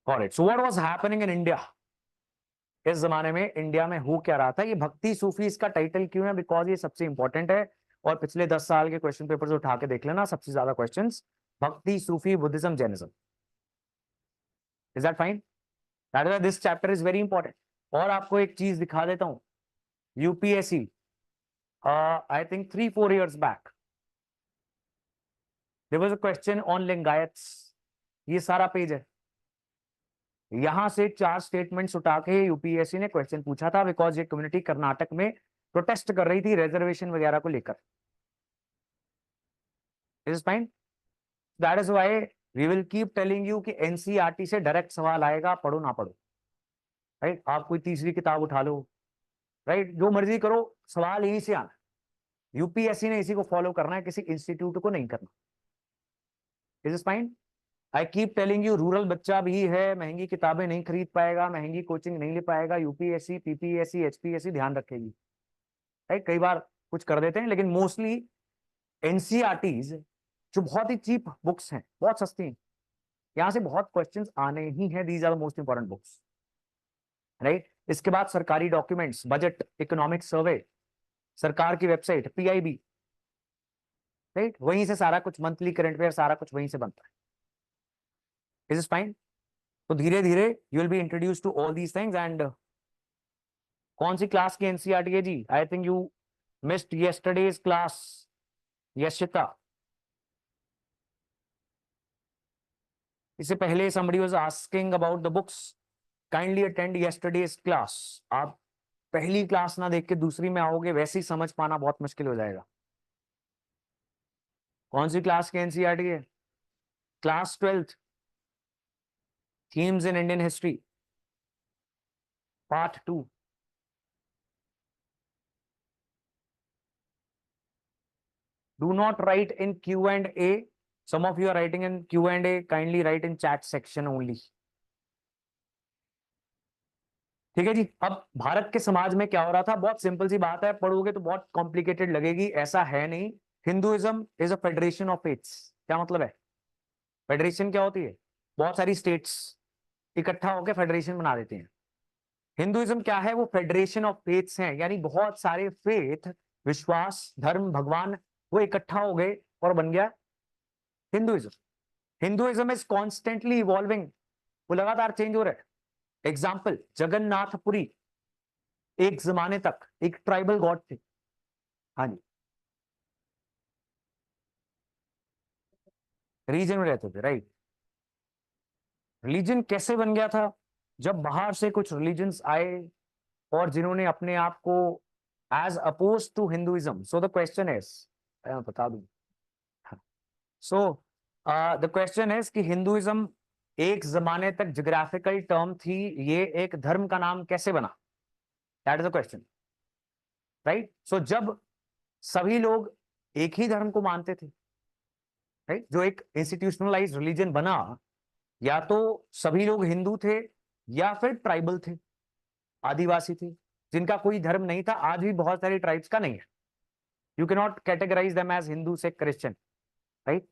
Alright, so what was happening in India? इस जमाने में इंडिया में हो क्या रहा था? ये भक्ति सूफी इसका टाइटल क्यों है? बिकॉज ये सबसे इंपॉर्टेंट है, और पिछले 10 साल के क्वेश्चन पेपर से उठा के देख लेना, सबसे ज्यादा questions bhakti, Sufi, Buddhism, Jainism. Is that fine? That is this chapter is very important. और आपको एक चीज दिखा देता हूं, UPSC I think 3-4 years back there was a question on Lingayats. ये सारा पेज है, यहां से 4 स्टेटमेंट्स उठा के यूपीएससी ने क्वेश्चन पूछा था, बिकॉज ये कम्युनिटी कर्नाटक में प्रोटेस्ट कर रही थी रिजर्वेशन वगैरह को लेकर। Is fine, that is why we will keep telling you कि एनसीईआरटी से डायरेक्ट सवाल आएगा, पढ़ो ना पढ़ो, राइट। आप कोई तीसरी किताब उठा लो, राइट, जो मर्जी करो, सवाल यहीं से आना। यूपीएससी ने इसी को फॉलो करना है, किसी इंस्टीट्यूट को नहीं करना। Is is fine? I keep telling you, rural बच्चा भी है, महंगी किताबें नहीं खरीद पाएगा, महंगी कोचिंग नहीं ले पाएगा, यूपीएससी पीपीएससी एचपीएससी ध्यान रखेगी, राइट। कई बार कुछ कर देते हैं, लेकिन मोस्टली एनसीईआरटीज जो बहुत ही चीप बुक्स हैं, बहुत सस्ती हैं, यहां से बहुत क्वेश्चंस आने ही हैं। These are the most important books, right. इसके बाद सरकारी डॉक्यूमेंट्स, बजट, इकोनॉमिक सर्वे, सरकार की वेबसाइट पीआईबी, राइट, वहीं से सारा कुछ, मंथली करंट अफेयर सारा कुछ वहीं से बनता है। Is is fine. तो धीरे धीरे you will be introduce to all these things. And कौन सी क्लास की एनसीईआरटी है जी? I think you missed yesterday's class, Yashita. इससे पहले somebody was asking about the books, kindly attend yesterday's class। आप पहली क्लास ना देख के दूसरी में आओगे, वैसे ही समझ पाना बहुत मुश्किल हो जाएगा। कौन सी क्लास की एनसीईआरटी है? Class 12th, themes in Indian history, part 2। Do not write in Q&A. Some of you are writing in Q&A. Kindly write in chat section only. ठीक है जी। अब भारत के समाज में क्या हो रहा था, बहुत सिंपल सी बात है, पढ़ोगे तो बहुत कॉम्प्लिकेटेड लगेगी, ऐसा है नहीं। Hinduism is a federation of faiths. क्या मतलब है? फेडरेशन क्या होती है? बहुत सारी स्टेट्स इकट्ठा होकर फेडरेशन बना देते हैं। हिंदुइज्म क्या है? वो फेडरेशन ऑफ फेथ्स हैं, यानी बहुत सारे फेथ, विश्वास, धर्म, भगवान, वो इकट्ठा हो गए और बन गया Hinduism. Hinduism is constantly evolving, वो लगातार चेंज हो रहा है। एग्जाम्पल, जगन्नाथपुरी एक जमाने तक एक ट्राइबल गॉड थे। हाँ जी, रीजन में रहते थे, राइट। रिलीजन कैसे बन गया था? जब बाहर से कुछ रिलीजन्स आए और जिन्होंने अपने आप को as oppose to Hinduism, so the question is, मैं बता दूं, सो द क्वेश्चन इज कि हिंदुइज्म एक जमाने तक ज्योग्राफिकल टर्म थी, ये एक धर्म का नाम कैसे बना? That is the question, right. So जब सभी लोग एक ही धर्म को मानते थे, राइट, जो एक इंस्टीट्यूशनलाइज्ड रिलीजन बना, या तो सभी लोग हिंदू थे या फिर ट्राइबल थे, आदिवासी थे, जिनका कोई धर्म नहीं था। आज भी बहुत सारी ट्राइब्स का नहीं है। You can not categorize them as Hindu, Sikh, Christian, right.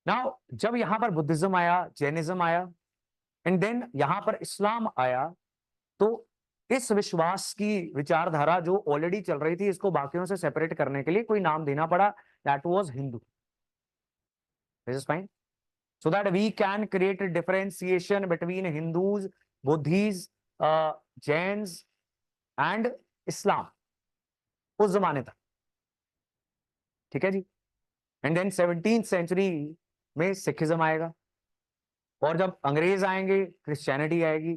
Now जब यहां पर बुद्धिज्म आया, जैनिज्म आया, एंड देन यहां पर इस्लाम आया, तो इस विश्वास की विचारधारा जो ऑलरेडी चल रही थी, इसको बाकियों से सेपरेट करने के लिए कोई नाम देना पड़ा, that was Hindu. This is fine. So that we can create differentiation between Hindus, Buddhists, Jains and Islam उस जमाने तक। ठीक है जी। एंड देन 17th सेंचुरी में सिखिज्म आएगा, और जब अंग्रेज आएंगे क्रिश्चियनिटी आएगी।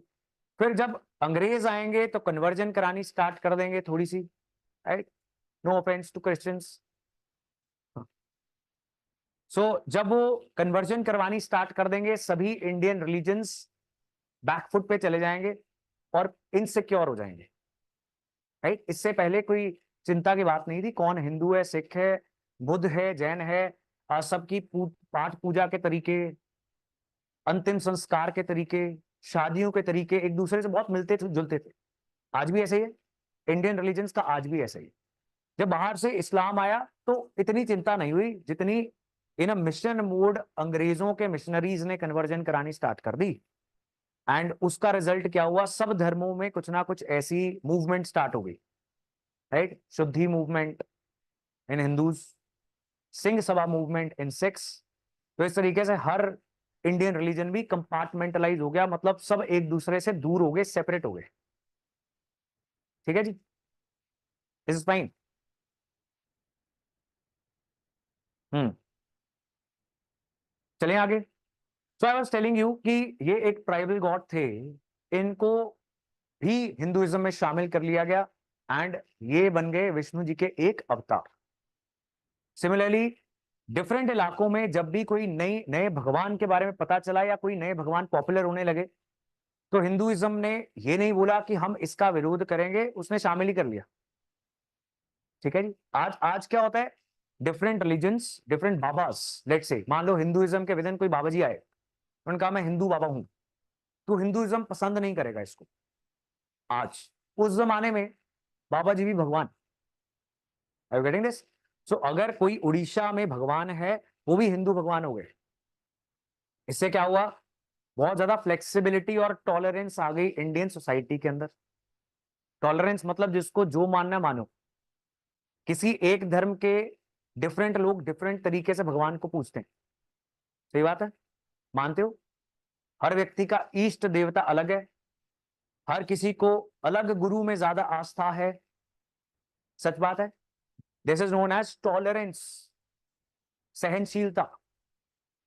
फिर जब अंग्रेज आएंगे तो कन्वर्जन करानी स्टार्ट कर देंगे थोड़ी सी, right. No offence to Christians. So जब वो कन्वर्जन करवानी स्टार्ट कर देंगे, सभी इंडियन रिलीजन्स बैकफुट पे चले जाएंगे और इनसिक्योर हो जाएंगे, राइट। इससे पहले कोई चिंता की बात नहीं थी, कौन हिंदू है, सिख है, बुद्ध है, जैन है, सबकी पाठ पूजा के तरीके, अंतिम संस्कार के तरीके, शादियों के तरीके एक दूसरे से बहुत मिलते थे, जुलते थे। आज भी ऐसे ही है, इंडियन रिलीजन्स का आज भी ऐसे ही। जब बाहर से इस्लाम आया तो इतनी चिंता नहीं हुई जितनी इन अ मिशन मोड अंग्रेजों के मिशनरीज ने कन्वर्जन करानी स्टार्ट कर दी। एंड उसका रिजल्ट क्या हुआ? सब धर्मों में कुछ ना कुछ ऐसी मूवमेंट स्टार्ट हो गई, राइट। शुद्धि movement in Hindus, Singh Sabha movement in Sikhs. तो इस तरीके से हर इंडियन रिलीजन भी कंपार्टमेंटलाइज हो गया, मतलब सब एक दूसरे से दूर हो गए, सेपरेट हो गए। ठीक है जी, दिस इज फाइन। हम्म, चलिए आगे। सो आई वाज टेलिंग यू कि ये एक ट्राइबल गॉड थे, इनको भी हिंदुइज्म में शामिल कर लिया गया, एंड ये बन गए विष्णु जी के एक अवतार। सिमिलरली डिफरेंट इलाकों में जब भी कोई नई नए भगवान के बारे में पता चला या कोई नए भगवान पॉपुलर होने लगे, तो हिंदुइज्म ने ये नहीं बोला कि हम इसका विरोध करेंगे, उसने शामिल ही कर लिया। ठीक है जी। आज आज क्या होता है, different religions, different babas, let's say मान लो हिंदुइज्म के विदन कोई बाबा जी आए, उन्होंने कहा मैं हिंदू बाबा हूं, तो हिंदुइज्म पसंद नहीं करेगा इसको आज। उस जमाने में बाबा जी भी भगवान। Are you getting this? So अगर कोई उड़ीसा में भगवान है, वो भी हिंदू भगवान हो गए। इससे क्या हुआ? बहुत ज्यादा फ्लेक्सिबिलिटी और टॉलरेंस आ गई इंडियन सोसाइटी के अंदर। टॉलरेंस मतलब जिसको जो मानना मानो। किसी एक धर्म के डिफरेंट लोग डिफरेंट तरीके से भगवान को पूछते हैं। सही बात है, मानते हो? हर व्यक्ति का इष्ट देवता अलग है, हर किसी को अलग गुरु में ज्यादा आस्था है। सच बात है। This is known as tolerance, सहनशीलता।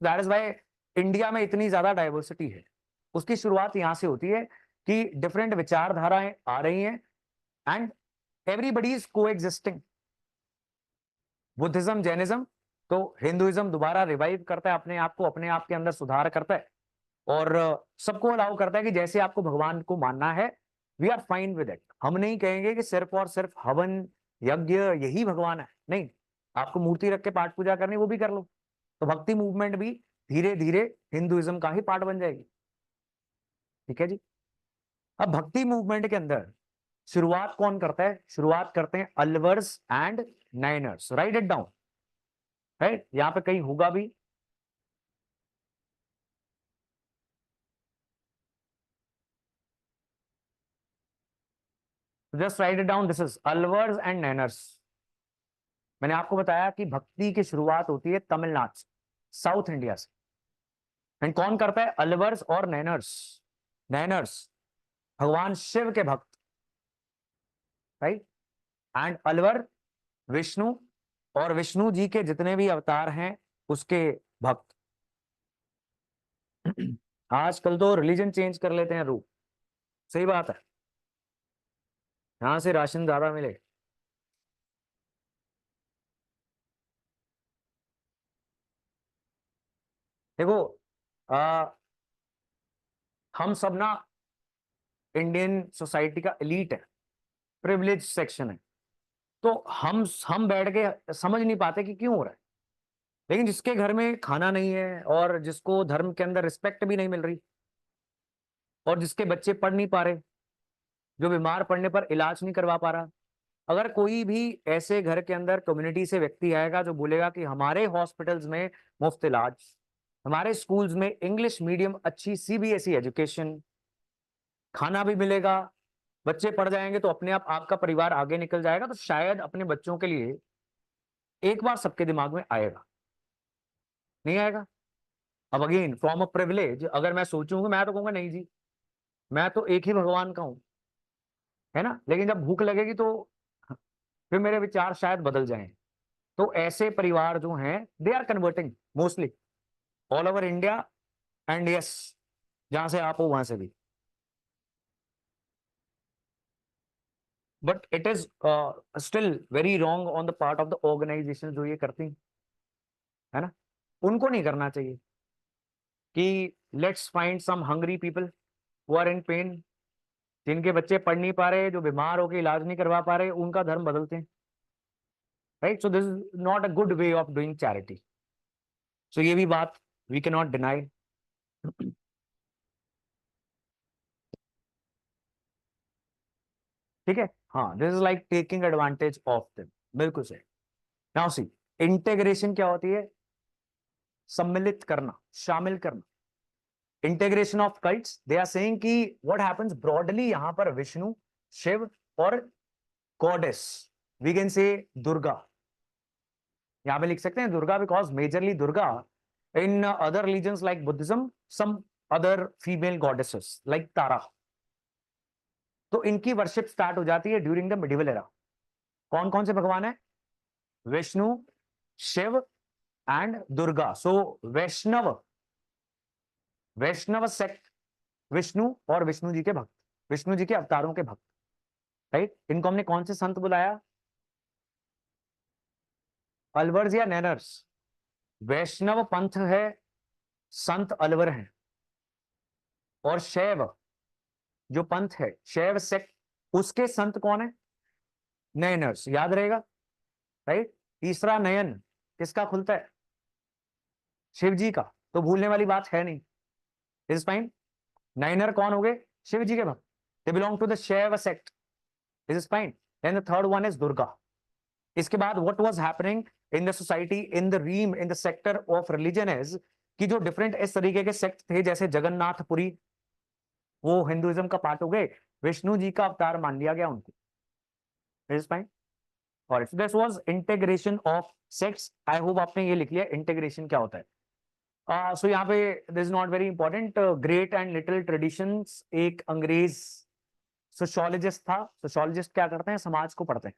दैट इज वाई इंडिया में इतनी ज्यादा डाइवर्सिटी है। उसकी शुरुआत यहां से होती है कि डिफरेंट विचारधाराएं आ रही हैं एंड एवरीबडी इज को एग्जिस्टिंग। बुद्धिज्म, जैनिज्म, तो हिंदुइज्म दोबारा रिवाइव करता है अपने आप को, अपने आप के अंदर सुधार करता है और सबको अलाउ करता है कि जैसे आपको भगवान को मानना है, we are fine with it. हम नहीं कहेंगे कि सिर्फ और सिर्फ हवन यज्ञ यही भगवान है, नहीं। आपको मूर्ति रख के पाठ पूजा करनी, वो भी कर लो। तो भक्ति मूवमेंट भी धीरे धीरे हिंदुइज्म का ही पार्ट बन जाएगी। ठीक है जी। अब भक्ति मूवमेंट के अंदर शुरुआत कौन करता है? शुरुआत करते हैं Alvars and Nayanars. Write it down, right, यहां पे कहीं होगा भी। Just write it down, this is Alvars and Nayanars. मैंने आपको बताया कि भक्ति की शुरुआत होती है तमिलनाडु से, साउथ इंडिया से। एंड कौन करता है? अलवर्स और नैनर्स। नैनर्स भगवान शिव के भक्त, राइट। एंड अलवर विष्णु, और विष्णु जी के जितने भी अवतार हैं उसके भक्त। आजकल तो रिलीजन चेंज कर लेते हैं रूप। सही बात है, यहां से राशन ज्यादा मिले। देखो, आ, हम सब ना इंडियन सोसाइटी का एलीट है, प्रिविलेज सेक्शन है। तो हम बैठ के समझ नहीं पाते कि क्यों हो रहा है। लेकिन जिसके घर में खाना नहीं है और जिसको धर्म के अंदर रिस्पेक्ट भी नहीं मिल रही, और जिसके बच्चे पढ़ नहीं पा रहे, जो बीमार पड़ने पर इलाज नहीं करवा पा रहा, अगर कोई भी ऐसे घर के अंदर कम्युनिटी से व्यक्ति आएगा जो बोलेगा कि हमारे हॉस्पिटल्स में मुफ्त इलाज, हमारे स्कूल्स में इंग्लिश मीडियम अच्छी सीबीएसई एजुकेशन, खाना भी मिलेगा, बच्चे पढ़ जाएंगे, तो अपने आप आपका परिवार आगे निकल जाएगा, तो शायद अपने बच्चों के लिए एक बार सबके दिमाग में आएगा। नहीं आएगा? अब अगेन फ्रॉम अ प्रिविलेज अगर मैं सोचूंगा, मैं तो कहूंगा नहीं जी, मैं तो एक ही भगवान का हूं, है ना। लेकिन जब भूख लगेगी तो फिर मेरे विचार शायद बदल जाएं। तो ऐसे परिवार जो हैं, they are converting mostly all over India. And yes, जहां से आप हो वहां से भी। But it is still very wrong on the part of the organization जो ये करती हैं, है ना। उनको नहीं करना चाहिए कि let's find some hungry people who are in pain, जिनके बच्चे पढ़ नहीं पा रहे, जो बीमार होकर इलाज नहीं करवा पा रहे, उनका धर्म बदलते हैं। Right, so this is not a good way of doing charity. So ये भी बात वी कैन नॉट डिनाई। ठीक है, हाँ, this is like taking advantage of them. बिल्कुल सही। नाउ सी, इंटेग्रेशन क्या होती है? सम्मिलित करना, शामिल करना। Integration of cults, they are saying कि व्हाट हैपेंस ब्रॉडली, यहां पर विष्णु, शिव और गॉडेस, वी कैन से दुर्गा। यहां पे लिख सकते हैं Durga because majorly Durga in other religions like Buddhism, some other female goddesses like Tara. तो इनकी वर्शिप स्टार्ट हो जाती है ड्यूरिंग द मिडिवल एरा। कौन कौन से भगवान है? Vishnu, Shiva and Durga. So Vaishnav, Vaishnav sect, Vishnu और विष्णु जी के भक्त, विष्णु जी के अवतारों के भक्त। राइट, इनको हमने कौन से संत बुलाया? अलवर्स या नैनर्स? वैष्णव पंथ है, संत अलवर हैं। और शैव जो पंथ है, शैव सेक्ट, उसके संत कौन है? नयनर्स। याद रहेगा, राइट। तीसरा नयन किसका खुलता है? शिव जी का। तो भूलने वाली बात है नहीं। Is fine. नाइनर कौन हो गए? शिव जी के भक्त, they belong to the Shaiva sect, is fine. Then the third one is Durga. इसके बाद what was happening in the society, in the realm, in the sector of religion is कि जो डिफरेंट इस तरीके के सेक्ट थे, जैसे जगन्नाथपुरी, वो हिंदुइज्म का पार्ट हो गए, विष्णु जी का अवतार मान लिया गया उनको, इज फाइन। और this was integration of sects. I hope आपने ये लिख लिया इंटीग्रेशन क्या होता है। सो यहाँ पे this is not very important. Great and little traditions, एक अंग्रेज सोशोलॉजिस्ट था। सोशोलॉजिस्ट क्या करते हैं? समाज को पढ़ते हैं,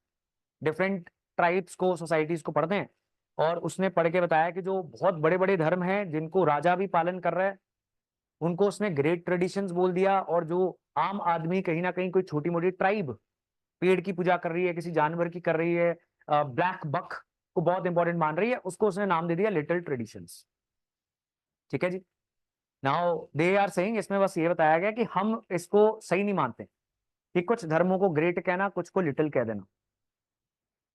डिफरेंट ट्राइब्स को, सोसाइटीज को पढ़ते हैं, और उसने पढ़ के बताया कि जो बहुत बड़े बड़े धर्म हैं जिनको राजा भी पालन कर रहा है, उनको उसने ग्रेट ट्रेडिशंस बोल दिया, और जो आम आदमी कहीं ना कहीं कोई छोटी मोटी ट्राइब पेड़ की पूजा कर रही है, किसी जानवर की कर रही है, ब्लैक बक को बहुत इंपॉर्टेंट मान रही है, उसको उसने नाम दे दिया लिटिल ट्रेडिशंस। ठीक है जी। नाउ दे आर सेइंग, इसमें बस ये बताया गया कि हम इसको सही नहीं मानते कि कुछ धर्मों को ग्रेट कहना, कुछ को लिटिल कह देना,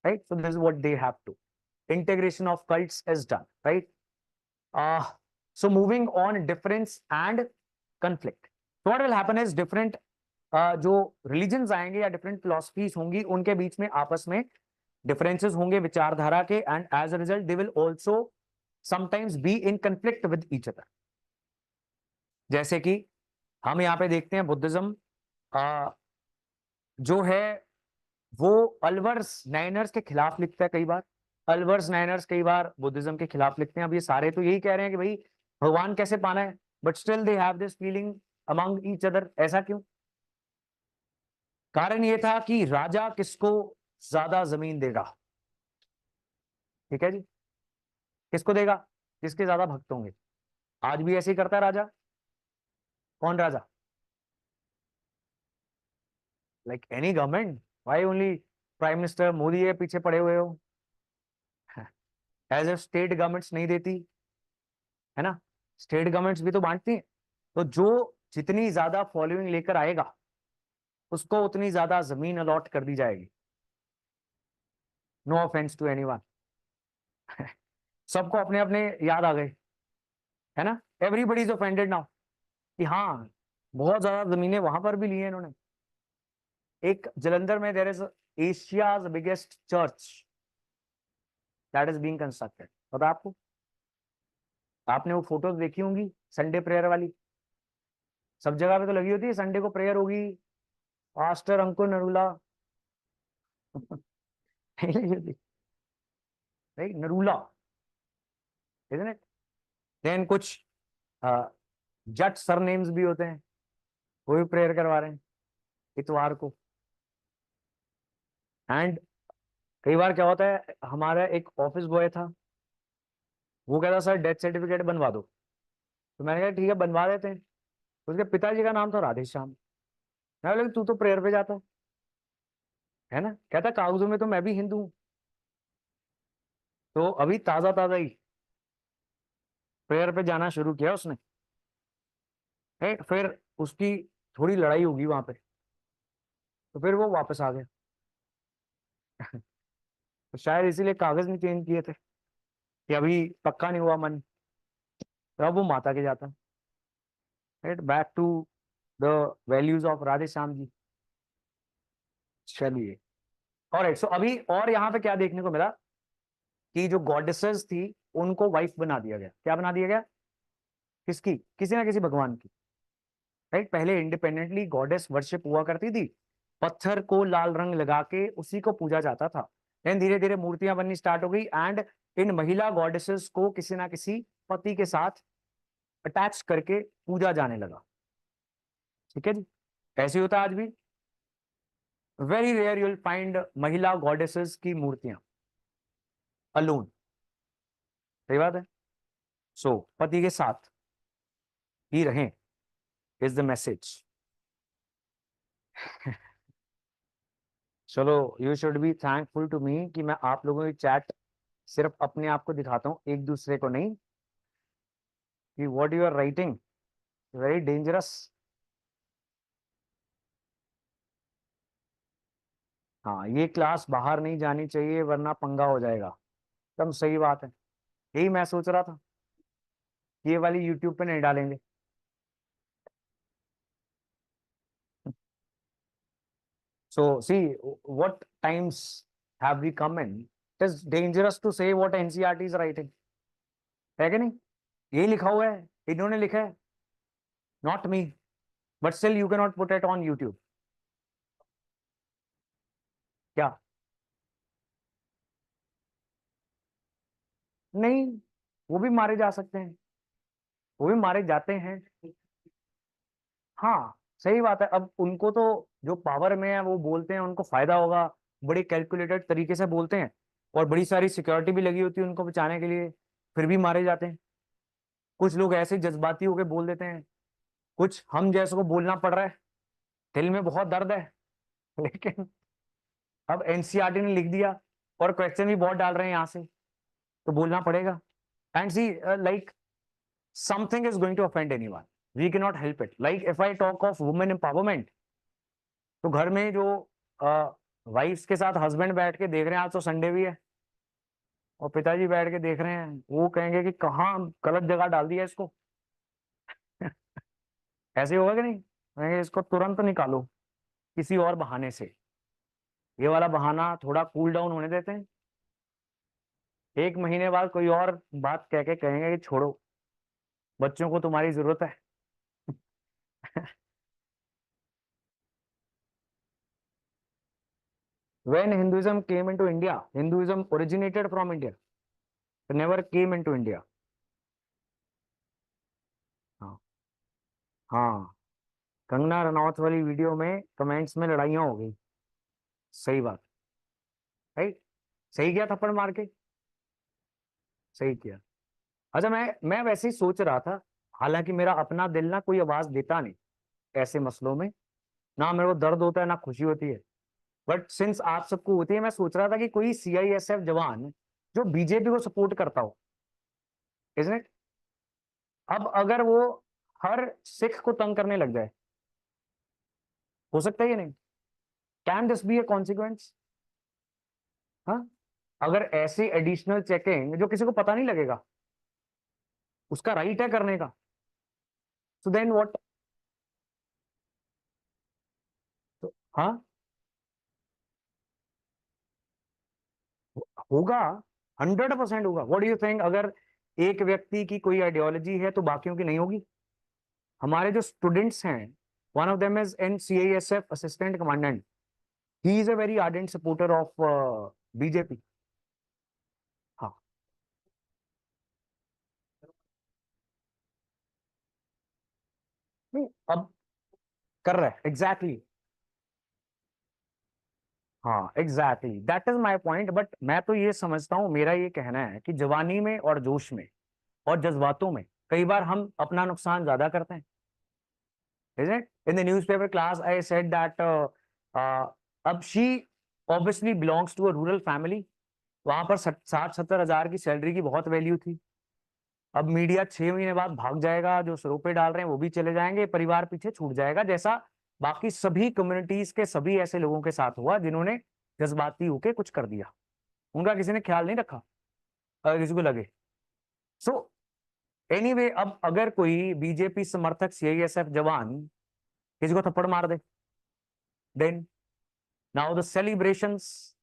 right. So this is what they have to, integration of cults is done, right? So moving on, difference and conflict. So what will happen is different जो religions आएंगे या different philosophies होंगी, उनके बीच में आपस में differences होंगे विचारधारा के, and as a result they will also sometimes be in conflict with each other. जैसे कि हम यहाँ पे देखते हैं बुद्धिज्म जो है वो अल्वर्स नाइनर्स के खिलाफ लिखता है कई बार, अल्वर्स नाइनर्स कई बार बुद्धिज्म के खिलाफ लिखते हैं। अब ये सारे तो यही कह रहे हैं कि भाई भगवान कैसे पाना है, but still they have this feeling among each other. ऐसा क्यों? कारण ये था कि राजा किसको ज्यादा जमीन देगा, ठीक है जी, किसको देगा? जिसके ज्यादा भक्त होंगे। आज भी ऐसे ही करता है राजा। कौन राजा? Like any government, why only prime minister Modi है पीछे पड़े हुए हो? एज ए स्टेट गवर्नमेंट्स नहीं देती है ना, स्टेट गवर्नमेंट्स भी तो बांटती हैं। तो जो जितनी ज्यादा फॉलोइंग लेकर आएगा उसको उतनी ज्यादा जमीन अलॉट कर दी जाएगी। No offence to anyone. सबको अपने अपने याद आ गए, है ना, एवरीबडी इज ऑफेंडेड नाउ कि हाँ बहुत ज्यादा जमीनें वहां पर भी ली है इन्होंने। एक जलंधर में there is Asia's biggest church that is being constructed, पता आपको? आपने वो फोटोज देखी होंगी संडे प्रेयर वाली, सब जगह पे तो लगी होती है, संडे को प्रेयर होगी, पास्टर अंकुर नरूला नहीं लगी होती, right, Narula, isn't it? Then कुछ जट सरनेम्स भी होते हैं, वो भी प्रेयर करवा रहे हैं इतवार को। एंड कई बार क्या होता है, हमारा एक ऑफिस बॉय था, वो कहता सर डेथ सर्टिफिकेट बनवा दो, तो मैंने कहा ठीक है बनवा देते हैं। उसके पिताजी का नाम था राधेश्याम। मैं बोला तू तो प्रेयर पे जाता है ना, कहता कागजों में तो मैं भी हिंदू हूँ। तो अभी ताजा ताजा ही प्रेयर पे जाना शुरू किया उसने, राइट। फिर उसकी थोड़ी लड़ाई होगी वहां पे, तो फिर वो वापस आ गया। तो शायद इसीलिए कागज नहीं चेंज किए थे कि अभी पक्का नहीं हुआ मन, तो अब वो माता के जाता, right, back to the values of Radhe Shyam ji. चलिए, ऑलराइट। सो अभी और यहाँ पे क्या देखने को मिला कि जो गॉडेसेस थी उनको वाइफ बना दिया गया। क्या बना दिया गया? किसकी? किसी ना किसी भगवान की, राइट। पहले इंडिपेंडेंटली गॉडेस वर्शिप हुआ करती थी, पत्थर को लाल रंग लगा के उसी को पूजा जाता था। देन धीरे धीरे मूर्तियां बननी स्टार्ट हो गई, एंड इन महिला गॉडेसेस को किसी ना किसी पति के साथ अटैच करके पूजा जाने लगा। ठीक है जी, ऐसे होता है आज भी। वेरी रेयर यूल फाइंड महिला गॉडेसेस की मूर्तियां अलोन, सही बात है। सो पति के साथ ही रहें इज द मैसेज। चलो, you should be thankful to me कि मैं आप लोगों की चैट सिर्फ अपने आप को दिखाता हूं, एक दूसरे को नहीं, कि what you are writing very dangerous. हाँ, ये क्लास बाहर नहीं जानी चाहिए वरना पंगा हो जाएगा, एकदम सही बात है। यही मैं सोच रहा था, ये वाली यूट्यूब पे नहीं डालेंगे, So see what times have we come in. It is dangerous to say what NCERT is writing. है कि नहीं? ये लिखा हुआ है, इन्होंने लिखा है, not me. But still you cannot put it on YouTube. क्या? नहीं, वो भी मारे जा सकते हैं, वो भी मारे जाते हैं। हाँ, सही बात है। अब उनको तो जो पावर में है वो बोलते हैं, उनको फायदा होगा, बड़ी कैलकुलेटेड तरीके से बोलते हैं, और बड़ी सारी सिक्योरिटी भी लगी होती है उनको बचाने के लिए, फिर भी मारे जाते हैं। कुछ लोग ऐसे जज्बाती होकर बोल देते हैं, कुछ हम जैसे को बोलना पड़ रहा है, दिल में बहुत दर्द है, लेकिन अब एनसीईआरटी ने लिख दिया और क्वेश्चन भी बहुत डाल रहे हैं यहाँ से, तो बोलना पड़ेगा। And see like something is going to offend anyone, we cannot help it. Like if I talk of women empowerment, तो घर में जो वाइफ्स के साथ हस्बैंड बैठ के देख रहे हैं, आज तो संडे भी है, और पिताजी बैठ के देख रहे हैं, वो कहेंगे कि कहाँ गलत जगह डाल दिया इसको। ऐसे होगा कि नहीं? कहेंगे इसको तुरंत निकालो किसी और बहाने से, ये वाला बहाना थोड़ा कूल डाउन होने देते हैं, 1 महीने बाद कोई और बात कह के कहेंगे कि छोड़ो, बच्चों को तुम्हारी जरूरत है। When Hinduism came into India, Hinduism originated from India. It never came into India. हाँ, हाँ, कंगना रनौत वाली वीडियो में कमेंट्स में लड़ाइयाँ हो गई, सही बात, राइट? सही किया थप्पड़ मार के, सही किया। अच्छा, मैं वैसे ही सोच रहा था, हालांकि मेरा अपना दिल ना कोई आवाज देता नहीं ऐसे मसलों में, ना मेरे को दर्द होता है ना खुशी होती है, बट सिंस आप सबको होती है, मैं सोच रहा था कि कोई सीआईएसएफ जवान जो बीजेपी को सपोर्ट करता हो, isn't it? अब अगर वो हर सिख को तंग करने लग जाए, हो सकता है ये नहीं? Can this be a consequence? हाँ, अगर ऐसी एडिशनल चेकिंग जो किसी को पता नहीं लगेगा, उसका राइट है करने का, सो देन व्हाट? तो हाँ, होगा, 100% होगा। व्हाट डू यू थिंक, अगर एक व्यक्ति की कोई आइडियोलॉजी है तो बाकियों की नहीं होगी? हमारे जो स्टूडेंट्स हैं, one of them is an CISF assistant commandant, he is a very ardent supporter of BJP. हाँ, नहीं, अब कर रहा है, एग्जैक्टली exactly. हाँ, exactly, that is my point. But मैं तो ये समझता हूँ, मेरा ये कहना है कि जवानी में और जोश में और जज्बातों में कई बार हम अपना नुकसान ज्यादा करते हैं, isn't it? In the newspaper class I said that अब she obviously belongs to a rural family, वहां पर 60-70 हजार की सैलरी की बहुत वैल्यू थी। अब मीडिया 6 महीने बाद भाग जाएगा, जो सरोपे डाल रहे हैं वो भी चले जाएंगे, परिवार पीछे छूट जाएगा, जैसा बाकी सभी कम्युनिटीज के सभी ऐसे लोगों के साथ हुआ जिन्होंने जज्बाती होके कुछ कर दिया, उनका किसी ने ख्याल नहीं रखा, अगर किसी को लगे। सो एनीवे, अब अगर कोई बीजेपी समर्थक सीआईएसएफ जवान किसी को थप्पड़ मार दे, देन नाउ द सेलिब्रेशंस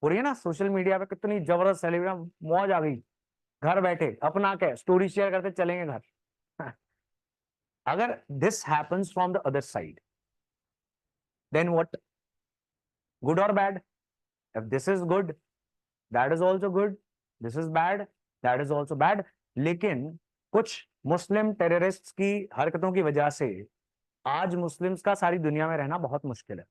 हो रही है ना सोशल मीडिया पे, कितनी जबरदस्त सेलिब्रेशन, मौज आ गई, घर बैठे अपना क्या स्टोरी शेयर करते चलेंगे घर। अगर this happens from the other side, then what? Good और bad? If this is good, that is also good, this is bad, that is also bad. लेकिन कुछ मुस्लिम टेररिस्ट की हरकतों की वजह से आज मुस्लिम्स का सारी दुनिया में रहना बहुत मुश्किल है।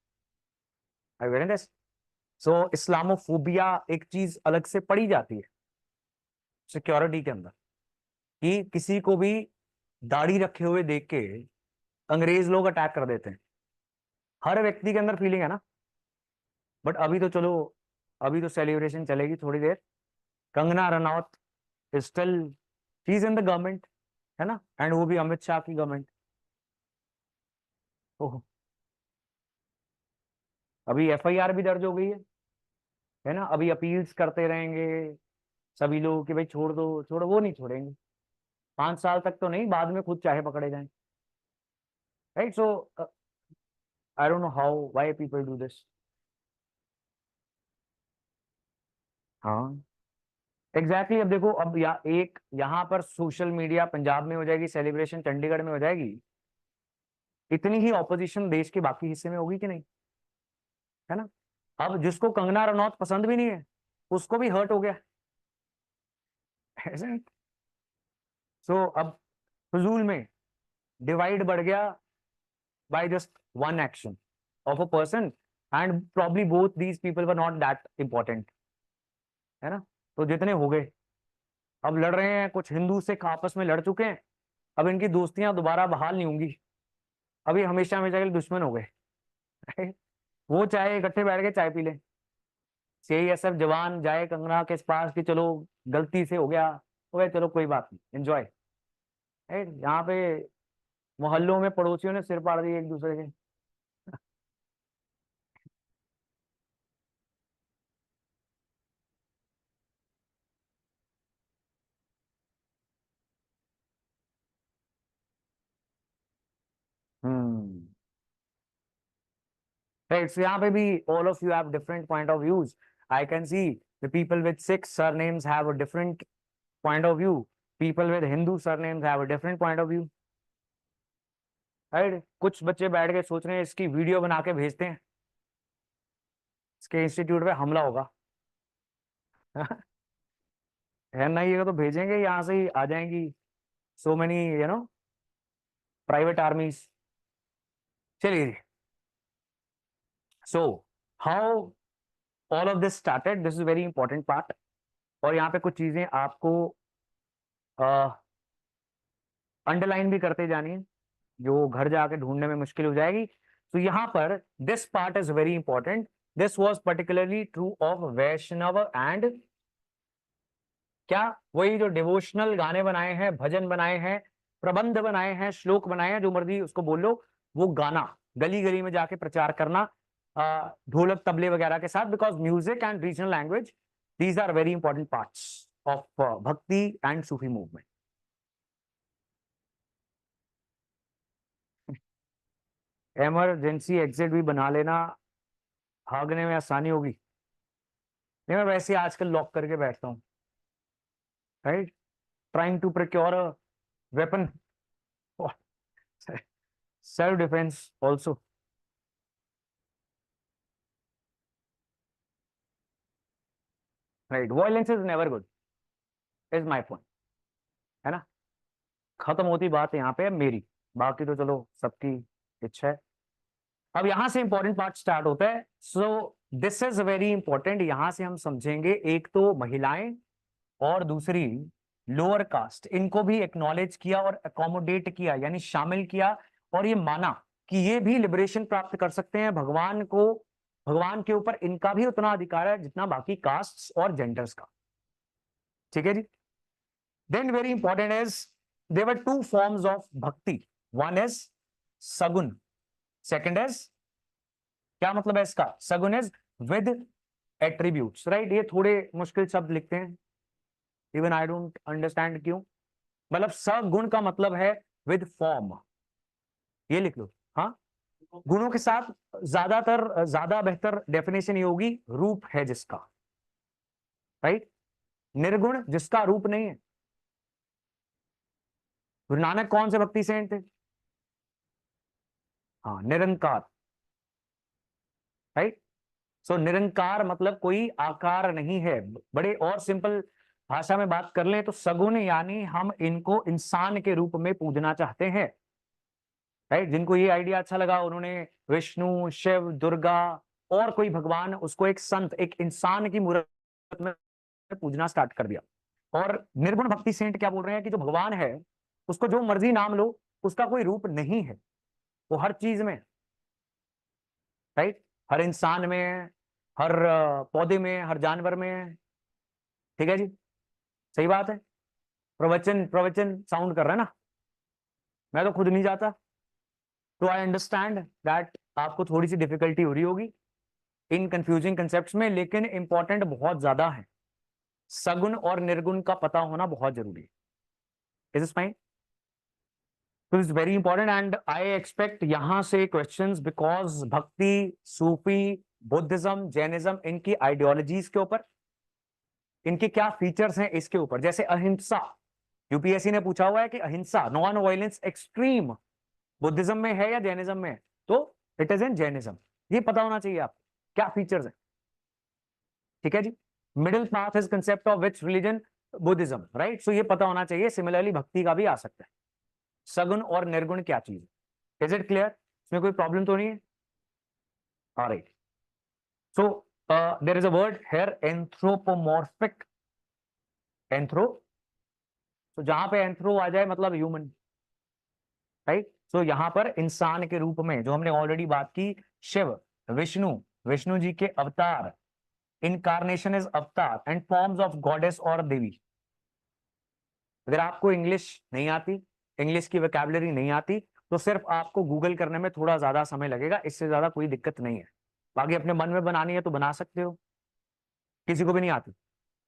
सो इस्लामोफोबिया एक चीज अलग से पड़ी जाती है सिक्योरिटी के अंदर, कि किसी को भी दाढ़ी रखे हुए देख के अंग्रेज लोग अटैक कर देते हैं, हर व्यक्ति के अंदर फीलिंग है ना। बट अभी तो चलो, अभी तो सेलिब्रेशन चलेगी थोड़ी देर। Kangana Ranaut is still, she is in the government, है ना, एंड वो भी अमित शाह की गवर्नमेंट। ओह, अभी एफआईआर भी दर्ज हो गई है ना, अभी अपील्स करते रहेंगे सभी लोग कि भाई छोड़ दो छोड़ो, वो नहीं छोड़ेंगे, 5 साल तक तो नहीं, बाद में खुद चाहे पकड़े जाएं, right? So I don't know how why people do this. हाँ एग्जैक्टली अब देखो, अब यहाँ पर सोशल मीडिया पंजाब में हो जाएगी सेलिब्रेशन, चंडीगढ़ में हो जाएगी, इतनी ही ऑपोजिशन देश के बाकी हिस्से में होगी कि नहीं, है ना। अब जिसको कंगना रनौत पसंद भी नहीं है उसको भी हर्ट हो गया ऐसे। सो अब फजूल में डिवाइड बढ़ गया by just one action of a person, and probably both these people were not that important, है ना। तो जितने हो गए, अब लड़ रहे हैं, कुछ हिंदू सिख आपस में लड़ चुके हैं, अब इनकी दोस्तियां दोबारा बहाल नहीं होंगी, अभी हमेशा हमेशा के लिए दुश्मन हो गए वो चाहे इकट्ठे बैठ के चाय पी लें, सीआईएसएफ जवान जाए कंगना के पास कि चलो गलती से हो गया, चलो कोई बात नहीं, एंजॉय। यहाँ पे मोहल्लों में पड़ोसियों ने सिर पाड़ दिए एक दूसरे के। हम्म राइट, so यहाँ पे भी all of you have different point of views. I can see the people with Sikh surnames have a different point of view. People with Hindu surnames have a different point of view. Right, कुछ बच्चे बैठ के सोच रहे हैं इसकी video बना के भेजते हैं, इसके इंस्टीट्यूट पे हमला होगा एनआईए को तो भेजेंगे, यहाँ से ही आ जाएंगी सो मेनी प्राइवेट आर्मीज। चलिए, so how all of this started, this is very important part, और यहाँ पे कुछ चीजें आपको अंडरलाइन भी करते जानी है जो घर जाके ढूंढने में मुश्किल हो जाएगी। तो यहाँ पर this part is very important, this was particularly true of Vaishnav and, क्या वही जो डिवोशनल गाने बनाए हैं, भजन बनाए हैं, प्रबंध बनाए हैं, श्लोक बनाए हैं, जो मर्जी उसको बोल लो, वो गाना गली गली में जाके प्रचार करना ढोलक तबले वगैरह के साथ, because music and regional language these are very important parts of bhakti and Sufi movement. Emergency exit भी बना लेना, भागने में आसानी होगी। नहीं, मैं वैसे आजकल लॉक करके बैठता हूँ, right, trying to procure a weapon, self defence also. Right, violence is never good, is my point, है ना। खत्म होती बात यहाँ पे मेरी, बाकी तो चलो सबकी इच्छा है। अब यहां से इंपॉर्टेंट पार्ट स्टार्ट होता है। सो दिस इज वेरी इंपॉर्टेंट, यहां से हम समझेंगे एक तो महिलाएं और दूसरी लोअर कास्ट, इनको भी एक्नॉलेज किया और अकोमोडेट किया, यानी शामिल किया, और ये माना कि ये भी लिबरेशन प्राप्त कर सकते हैं, भगवान के ऊपर इनका भी उतना अधिकार है जितना बाकी कास्ट और जेंडर्स का। ठीक है जी। Then very important is there are two forms of bhakti, one is sagun, second is, क्या मतलब है इसका, सगुन इज विद एट्रीब्यूट्स, राइट। ये थोड़े मुश्किल शब्द लिखते हैं, इवन आई डोंट अंडरस्टैंड क्यों। मतलब सगुण का मतलब है विद फॉर्म, ये लिख लो। हाँ, गुणों के साथ ज्यादा बेहतर डेफिनेशन ये होगी, रूप है जिसका, राइट। निर्गुण जिसका रूप नहीं है। गुरु नानक कौन से भक्ति सेंट थे? हाँ, निरंकार, राइट। सो निरंकार मतलब कोई आकार नहीं है। बड़े और सिंपल भाषा में बात कर लें तो सगुण यानी हम इनको इंसान के रूप में पूजना चाहते हैं, राइट। जिनको ये आइडिया अच्छा लगा, उन्होंने विष्णु, शिव, दुर्गा और कोई भगवान, उसको एक संत, एक इंसान की मूर्त में पूजना स्टार्ट कर दिया। और निर्गुण भक्ति सेंट क्या बोल रहे हैं कि जो भगवान है उसको जो मर्जी नाम लो, उसका कोई रूप नहीं है, वो हर चीज में, राइट, हर इंसान में, हर पौधे में, हर जानवर में। ठीक है जी, सही बात है। प्रवचन प्रवचन साउंड कर रहा है ना, मैं तो खुद नहीं जाता, तो आई अंडरस्टैंड दैट आपको थोड़ी सी डिफिकल्टी हो रही होगी इन कंफ्यूजिंग कंसेप्ट्स में, लेकिन इंपॉर्टेंट बहुत ज्यादा है, सगुण और निर्गुण का पता होना बहुत जरूरी है। Is it fine? तो is very important and I expect यहां से questions, because bhakti, Sufi, Buddhism, Jainism, इनकी आइडियोलॉजीज के ऊपर इनके क्या फीचर्स हैं इसके ऊपर, जैसे अहिंसा, यूपीएससी ने पूछा हुआ है कि अहिंसा, नॉन वायलेंस एक्सट्रीम, बुद्धिज्म में है या जैनिज्म में है, तो इट इज इन जैनिज्म। ये पता होना चाहिए आपको क्या फीचर्स है। ठीक है जी। Middle path is concept of which religion, Buddhism, right. So ये पता होना चाहिए। सिमिलरली भक्ति का भी आ सकता है। सगुण और निर्गुण क्या चीज है, इज इट क्लियर? इसमें कोई प्रॉब्लम तो नहीं है? Alright. So there is a word here, anthropomorphic, anthro, तो जहां पे एंथ्रो आ जाए मतलब ह्यूमन, राइट। सो यहां पर इंसान के रूप में, जो हमने ऑलरेडी बात की, शिव, विष्णु, विष्णु जी के अवतार, इनकारनेशन इज अवतार एंड फॉर्म्स ऑफ गॉडेस और देवी। अगर आपको इंग्लिश नहीं आती, इंग्लिश की वोकैबुलरी नहीं आती, तो सिर्फ आपको गूगल करने में थोड़ा ज्यादा समय लगेगा, इससे ज्यादा कोई दिक्कत नहीं है। बाकी अपने मन में बनानी है तो बना सकते हो, किसी को भी नहीं आती,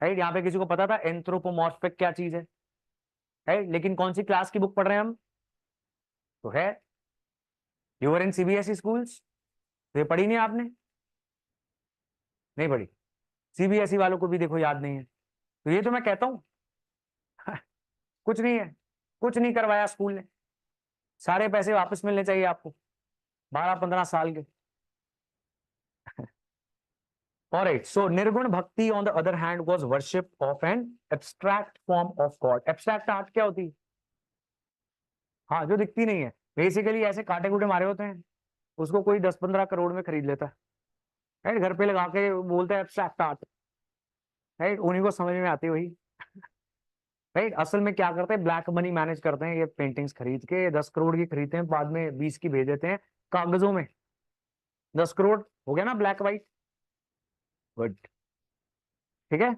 राइट। यहाँ पे किसी को पता था एंथ्रोपोमॉर्फिक क्या चीज है, राइट। लेकिन कौन सी क्लास की बुक पढ़ रहे हैं हम, तो है यूर इन सीबीएसई स्कूल्स, तो ये पढ़ी नहीं आपने, नहीं पढ़ी। सीबीएसई वालों को भी देखो याद नहीं है, तो ये तो मैं कहता हूं कुछ नहीं है, कुछ नहीं करवाया स्कूल ने, सारे पैसे वापस मिलने चाहिए आपको, 12-15 साल के। Alright, so निर्गुण भक्ति on the other hand was worship of an abstract form of God. Abstract art क्या होती है? हाँ, जो दिखती नहीं है, बेसिकली ऐसे कांटे कूटे मारे होते हैं, उसको कोई 10-15 करोड़ में खरीद लेता है, राइट। घर पे लगा के बोलते हैं एब्स्ट्रैक्ट आर्ट, राइट। उन्हीं को समझ में आती है वही, राइट। असल में क्या करते हैं, ब्लैक मनी मैनेज करते हैं, ये पेंटिंग्स खरीद के 10 करोड़ की खरीदते हैं, बाद में 20 की भेज देते हैं कागजों में, 10 करोड़ हो गया ना ब्लैक व्हाइट, गुड। ठीक है।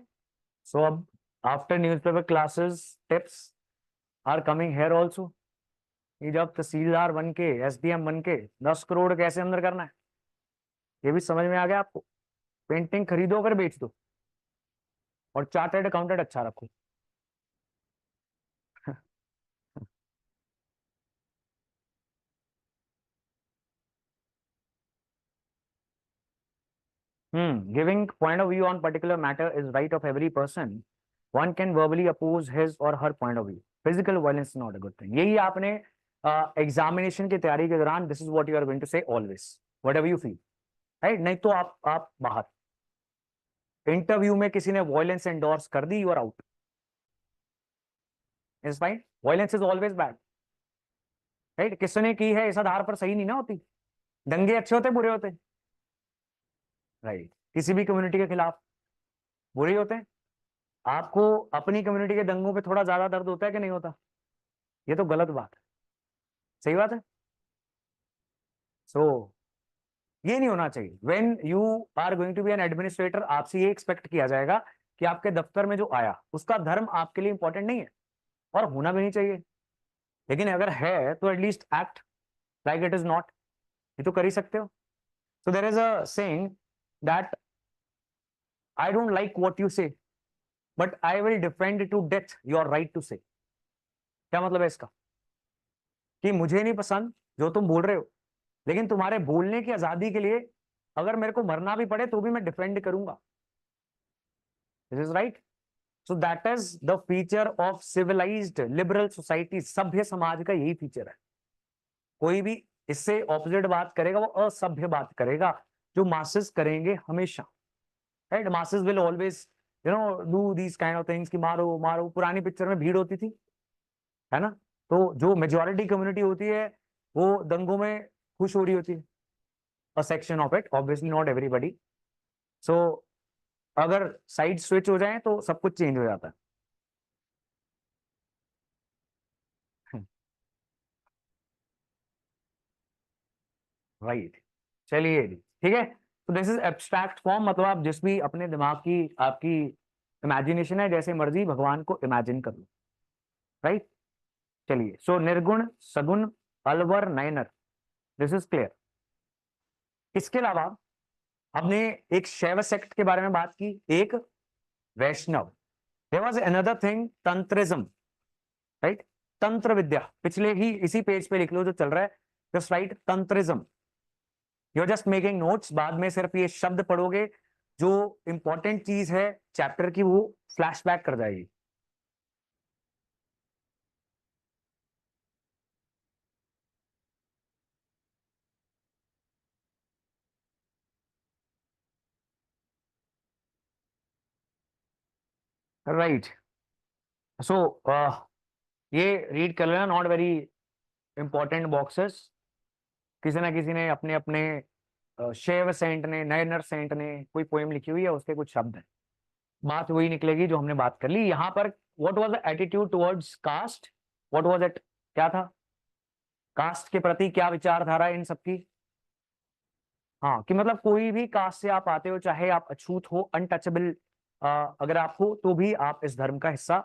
सो अब after newspaper classes tips are coming here also, कि जब तहसीलदार बन के, एसडीएम बन के 10 करोड़ कैसे अंदर करना है, ये भी समझ में आ गया आपको। पेंटिंग खरीदो फिर बेच दो, और चार्टर्ड अकाउंटेंट अच्छा रखो। Giving point of view on particular matter is right of every person. One can verbally oppose his or her point of view. Physical violence is not a good thing. यही आपने examination की तैयारी के दौरान, this is what you are going to say always, whatever you feel, right. नहीं तो आप बाहर, इंटरव्यू में किसी ने वॉयलेंस एंडोर्स कर दी, you are out, is fine. Violence is always bad, right. किसने की है इस आधार पर सही नहीं ना होती, दंगे अच्छे होते बुरे होते, राइट। किसी भी कम्युनिटी के खिलाफ बुरे होते हैं। आपको अपनी कम्युनिटी के दंगों पे थोड़ा ज्यादा दर्द होता है कि नहीं होता, ये तो गलत बात है, सही बात है। सो ये नहीं होना चाहिए। When you are going to be an administrator, आपसे ये एक्सपेक्ट किया जाएगा कि आपके दफ्तर में जो आया उसका धर्म आपके लिए इंपॉर्टेंट नहीं है, और होना भी नहीं चाहिए, लेकिन अगर है तो at least act like it is not, ये तो कर ही सकते हो। So there is a saying that I don't like what you say, but I will defend to death your right to say. क्या मतलब है इसका, कि मुझे नहीं पसंद जो तुम बोल रहे हो, लेकिन तुम्हारे बोलने की आजादी के लिए अगर मेरे को मरना भी पड़े तो भी मैं डिफेंड करूंगा, this is right. So that is the feature of civilised liberal society. सभ्य समाज का यही फीचर है। कोई भी इससे ऑपोजिट बात करेगा वो असभ्य बात करेगा, जो मासेस करेंगे हमेशा, right. Masses will always do these kind of things, कि मारो मारो। पुरानी पिक्चर में भीड़ होती थी, है ना, तो जो मेजोरिटी कम्युनिटी होती है वो दंगों में खुश हो रही होती है, a section of it, obviously not everybody. So अगर साइड स्विच हो जाए तो सब कुछ चेंज हो जाता है, राइट। चलिए जी, ठीक है। तो दिस इज एब्स्ट्रैक्ट फॉर्म, मतलब आप जिस भी अपने दिमाग की, आपकी इमेजिनेशन है, जैसे मर्जी भगवान को इमेजिन कर लो, राइट। चलिए, सो निर्गुण, सगुण, अलवर, नयनर, दिस इज क्लियर। इसके अलावा हमने एक शैव सेक्ट के बारे में बात की, एक Vaishnav. There was another thing, tantrism, right. तंत्र विद्या, पिछले ही इसी पेज पे लिख लो जो चल रहा है, just right tantrism. You are just making notes, बाद में सिर्फ ये शब्द पढ़ोगे जो इंपॉर्टेंट चीज है चैप्टर की वो फ्लैशबैक कर जाएगी। राइट। सो ये रीड कर लेना, नॉट वेरी इंपॉर्टेंट बॉक्सेस। किसी ना किसी ने अपने अपने शेव सेंट ने, नयनर सेंट ने कोई पोएम लिखी हुई है, उसके कुछ शब्द हैं, बात वही निकलेगी जो हमने बात कर ली यहाँ पर। What was the attitude towards caste, what was it, क्या था कास्ट के प्रति, क्या विचारधारा इन सबकी। हाँ, कि मतलब कोई भी कास्ट से आप आते हो, चाहे आप अछूत हो, अनटचेबल अगर आप हो, तो भी आप इस धर्म का हिस्सा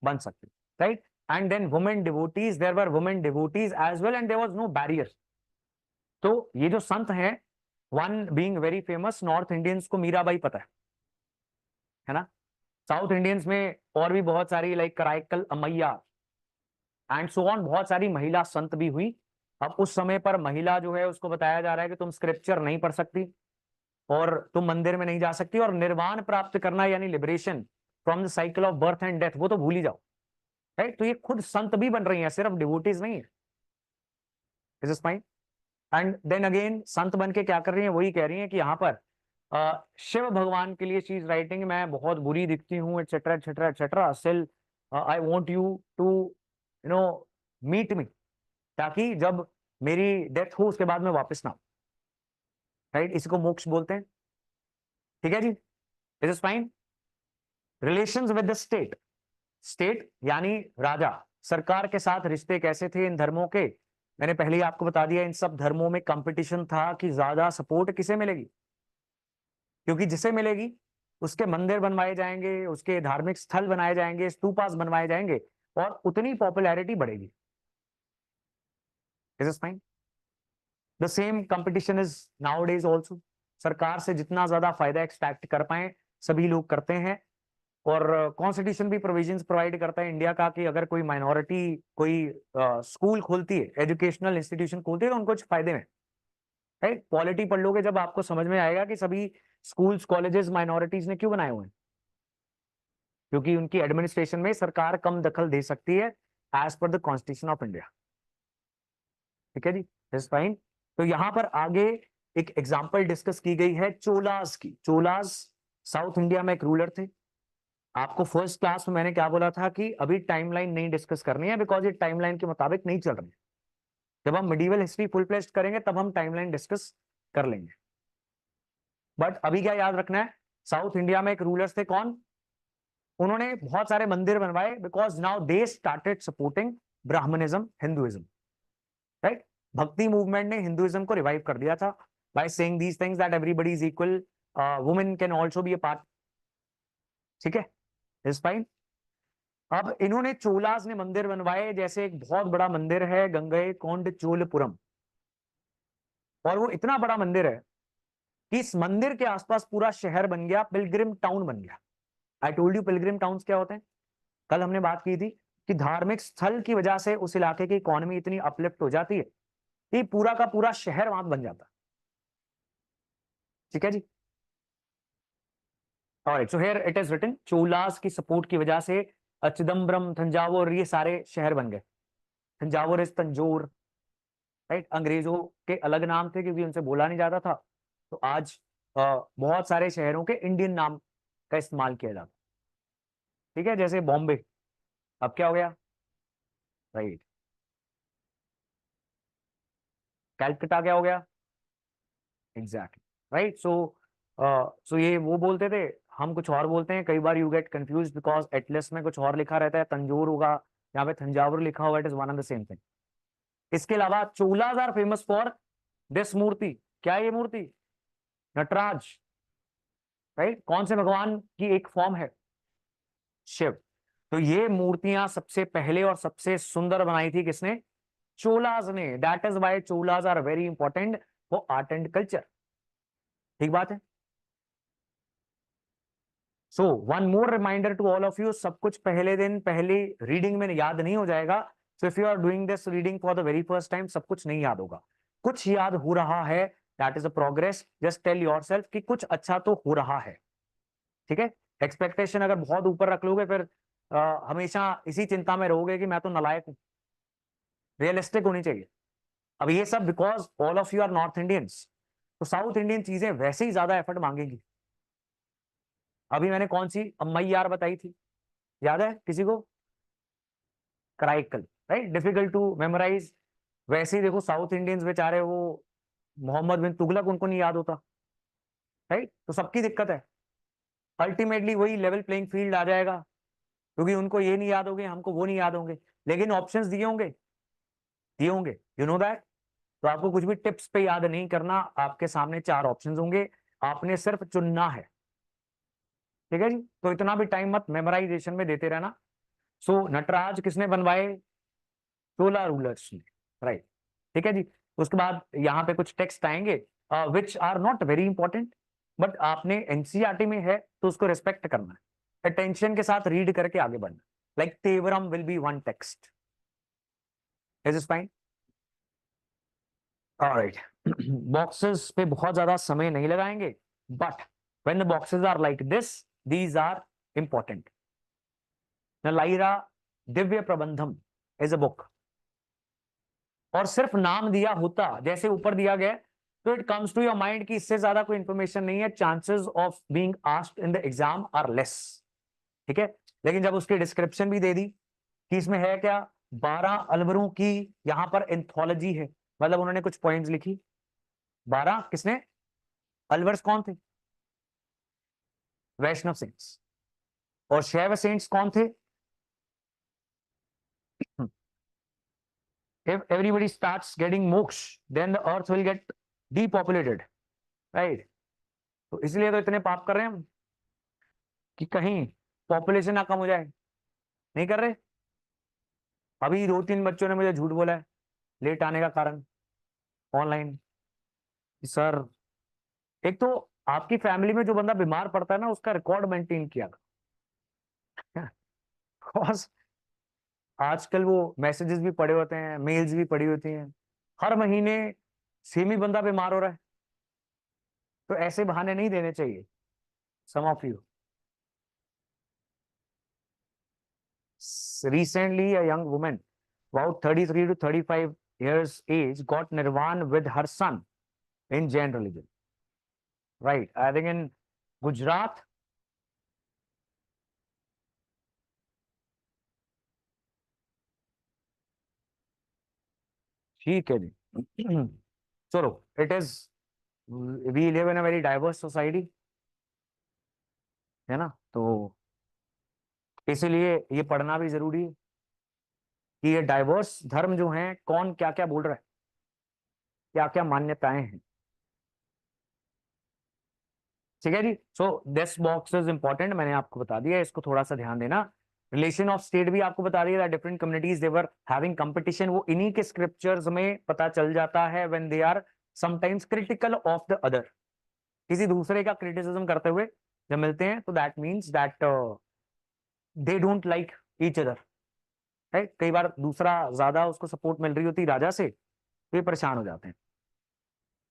बन सकते हो, right. And then women devotees, there were women devotees as well, and there was no barrier. तो ये जो संत हैं, one being very famous, north Indians को मीराबाई पता है ना। साउथ इंडियंस में और भी बहुत सारी, like Karaikal Ammaiya and so on, बहुत सारी महिला संत भी हुई। अब उस समय पर महिला जो है उसको बताया जा रहा है कि तुम स्क्रिप्चर नहीं पढ़ सकती और तुम मंदिर में नहीं जा सकती, और निर्वाण प्राप्त करना यानी liberation from the cycle of birth and death, वो तो भूल ही जाओ, राइट। तो ये खुद संत भी बन रही है, सिर्फ डिवोटीज नहीं है। Is is fine. And then again संत बन के क्या कर रही है, वही कह रही है कि यहाँ पर शिव भगवान के लिए चीज राइटिंग, मैं बहुत बुरी दिखती हूँ, etcetera etcetera etcetera, still I want you to meet me, ताकि जब मेरी डेथ हो उसके बाद में वापस ना, राइट। इसी को मोक्ष बोलते हैं, ठीक है जी। It is fine. Relations with the state, state यानी राजा, सरकार के साथ रिश्ते कैसे थे इन धर्मों के। मैंने पहले ही आपको बता दिया, इन सब धर्मों में कंपटीशन था कि ज्यादा सपोर्ट किसे मिलेगी, क्योंकि जिसे मिलेगी उसके मंदिर बनवाए जाएंगे, उसके धार्मिक स्थल बनाए जाएंगे, स्तूपास बनवाए जाएंगे, और उतनी पॉपुलैरिटी बढ़ेगी। Is it fine. The same competition is now days also. सरकार से जितना ज्यादा फायदा एक्सट्रैक्ट कर पाए सभी लोग करते हैं, और कॉन्स्टिट्यूशन भी प्रोविजंस प्रोवाइड करता है इंडिया का कि अगर कोई माइनॉरिटी कोई स्कूल खोलती है, एजुकेशनल इंस्टीट्यूशन खोलती है, तो उनको कुछ फायदे में, राइट। पॉलिटी पढ़ लोगे जब आपको समझ में आएगा कि सभी स्कूल्स कॉलेजेस माइनॉरिटीज ने क्यों बनाए हुए हैं, क्योंकि उनकी एडमिनिस्ट्रेशन में सरकार कम दखल दे सकती है as per the constitution of India, ठीक है जी। Is fine. तो यहां पर आगे एक एग्जांपल डिस्कस की गई है चोलास की। चोलास साउथ इंडिया में एक रूलर थे। आपको फर्स्ट क्लास में मैंने क्या बोला था कि अभी टाइमलाइन नहीं डिस्कस करनी है, बिकॉज ये टाइमलाइन के मुताबिक नहीं चल रही है। जब हम मिडिवल हिस्ट्री फुल प्लेस्ड करेंगे तब हम टाइमलाइन डिस्कस कर लेंगे। बट अभी क्या याद रखना है, साउथ इंडिया में एक रूलर्स थे, कौन, उन्होंने बहुत सारे मंदिर बनवाए, because now they started supporting Brahmanism, Hinduism, right. Bhakti movement ने हिंदुइज्म को रिवाइव कर दिया था by saying these things that everybody is equal, women can also be a part, ठीक है। Is fine. अब इन्होंने चोलास ने मंदिर बनवाए, जैसे एक बहुत बड़ा मंदिर है गंगई कोंड चोलपुरम, और वो इतना बड़ा मंदिर है कि इस मंदिर के आसपास पूरा शहर बन गया, पिलग्रिम टाउन बन गया। आई टोल्ड यू पिलग्रिम टाउन्स क्या होते हैं, कल हमने बात की थी कि धार्मिक स्थल की वजह से उस इलाके की इकोनॉमी इतनी अपलिफ्ट हो जाती है कि पूरा का पूरा शहर वहां बन जाता है, ठीक है जी। Alright, so here it is written Cholas की सपोर्ट की वजह से चिदम्बरम, तंजावुर, ये सारे शहर बन गए। Thanjavur is Tanjore, right. अंग्रेजों के अलग नाम थे क्योंकि उनसे बोला नहीं जाता था, तो आज बहुत सारे शहरों के इंडियन नाम का इस्तेमाल किया जाता है, ठीक है। जैसे बॉम्बे, अब क्या हो गया, राइट। कैलकटा क्या हो गया, एग्जैक्टली, राइट। सो ये वो बोलते थे, हम कुछ और बोलते हैं। कई बार you get confuse because atlas में कुछ और लिखा रहता है, तंजोर होगा, यहाँ पे तंजावुर लिखा हुआ, it is one and the same thing. इसके अलावा Cholas are famous for this मूर्ति, क्या है ये मूर्ति, नटराज, राइट। कौन से भगवान की एक फॉर्म है, शिव। तो ये मूर्तियां सबसे पहले और सबसे सुंदर बनाई थी किसने, चोलाज ने। That is why Cholas are very important for art and culture, ठीक बात है। So one more reminder to all of you, सब कुछ पहले दिन पहली रीडिंग में याद नहीं हो जाएगा। So if you are doing this reading for the very first time, सब कुछ नहीं याद होगा, कुछ याद हो रहा है that is a progress, just tell yourself कि कुछ अच्छा तो हो रहा है, ठीक है। एक्सपेक्टेशन अगर बहुत ऊपर रख लोगे फिर हमेशा इसी चिंता में रहोगे कि मैं तो नालायक हूं। रियलिस्टिक होनी चाहिए। अब ये सब because all of you are north Indians, तो साउथ इंडियन चीजें वैसे ही ज्यादा एफर्ट मांगेंगी। अभी मैंने कौन सी अम्मई यार बताई थी, याद है किसी को? Karaikal, right, difficult to memorise. वैसे ही देखो साउथ इंडियंस बेचारे, वो मोहम्मद बिन तुगलक उनको नहीं याद होता, राइट। तो सबकी दिक्कत है। अल्टीमेटली वही लेवल प्लेइंग फील्ड आ जाएगा, क्योंकि उनको ये नहीं याद होंगे, हमको वो नहीं याद होंगे, लेकिन ऑप्शंस दिए होंगे, यू नो दैट। तो आपको कुछ भी टिप्स पे याद नहीं करना, आपके सामने 4 ऑप्शंस होंगे, आपने सिर्फ चुनना है, ठीक है जी। तो इतना भी टाइम मत मेमोराइजेशन में देते रहना। सो नटराज किसने बनवाए? चोला रूलर्स ने, राइट, ठीक है जी। उसके बाद यहाँ पे कुछ टेक्स्ट आएंगे which are not very important, but आपने एनसीईआरटी में है तो उसको रिस्पेक्ट करना है, अटेंशन के साथ रीड करके आगे बढ़ना। Like Tevaram will be one text, is is fine, alright. Boxes पे बहुत ज्यादा समय नहीं लगाएंगे, but when the boxes are like this, these are important. Nalayira Divya Prabandham is a book, और सिर्फ नाम दिया होता जैसे ऊपर दिया गया, तो it comes to your mind कि इससे ज्यादा कोई इंफॉर्मेशन नहीं है, chances of being asked in the exam are less, ठीक है। लेकिन जब उसकी डिस्क्रिप्शन भी दे दी कि इसमें है क्या, 12 अलवरों की यहां पर एंथोलॉजी है, मतलब उन्होंने कुछ पॉइंट्स लिखी। 12 किसने? अलवर्स कौन थे? वैष्णव सेंट्स। और शैव सेंट्स कौन थे? if everybody starts getting moksha, then the earth will get depopulated, right? तो इसलिए तो इतने पाप कर रहे हैं हम कि कहीं पॉपुलेशन ना कम हो जाए, नहीं कर रहे। अभी 2-3 बच्चों ने मुझे झूठ बोला है लेट आने का कारण ऑनलाइन। सर, एक तो आपकी फैमिली में जो बंदा बीमार पड़ता है ना, उसका रिकॉर्ड मेंटेन किया बिकॉज आजकल वो मैसेजेस भी पड़े होते हैं, मेल्स भी पड़ी होती हैं, हर महीने सेम ही बंदा बीमार हो रहा है, तो ऐसे बहाने नहीं देने चाहिए some of you. Recently, a young woman, about 33 to 35 years age, got nirvan with her son in Jain religion. Right. I think in Gujarat, ठीक है जी। चलो, it is, we live in a very diverse society, है ना, तो इसीलिए ये पढ़ना भी जरूरी है कि ये डाइवर्स धर्म जो हैं कौन क्या क्या बोल रहा है, क्या क्या मान्यताएं हैं, ठीक है जी। So this box is important, मैंने आपको बता दिया, इसको थोड़ा सा ध्यान देना। रिलेशन ऑफ स्टेट भी आपको बता दिया, different communities they were having competition, वो इन्हीं के स्क्रिप्चर्स में पता चल जाता है when they are sometimes critical of the other. किसी दूसरे का क्रिटिसिज्म करते हुए जब मिलते हैं तो that means that they don't like each other, right. कई बार दूसरा ज्यादा उसको सपोर्ट मिल रही होती राजा से, तो ये परेशान हो जाते हैं।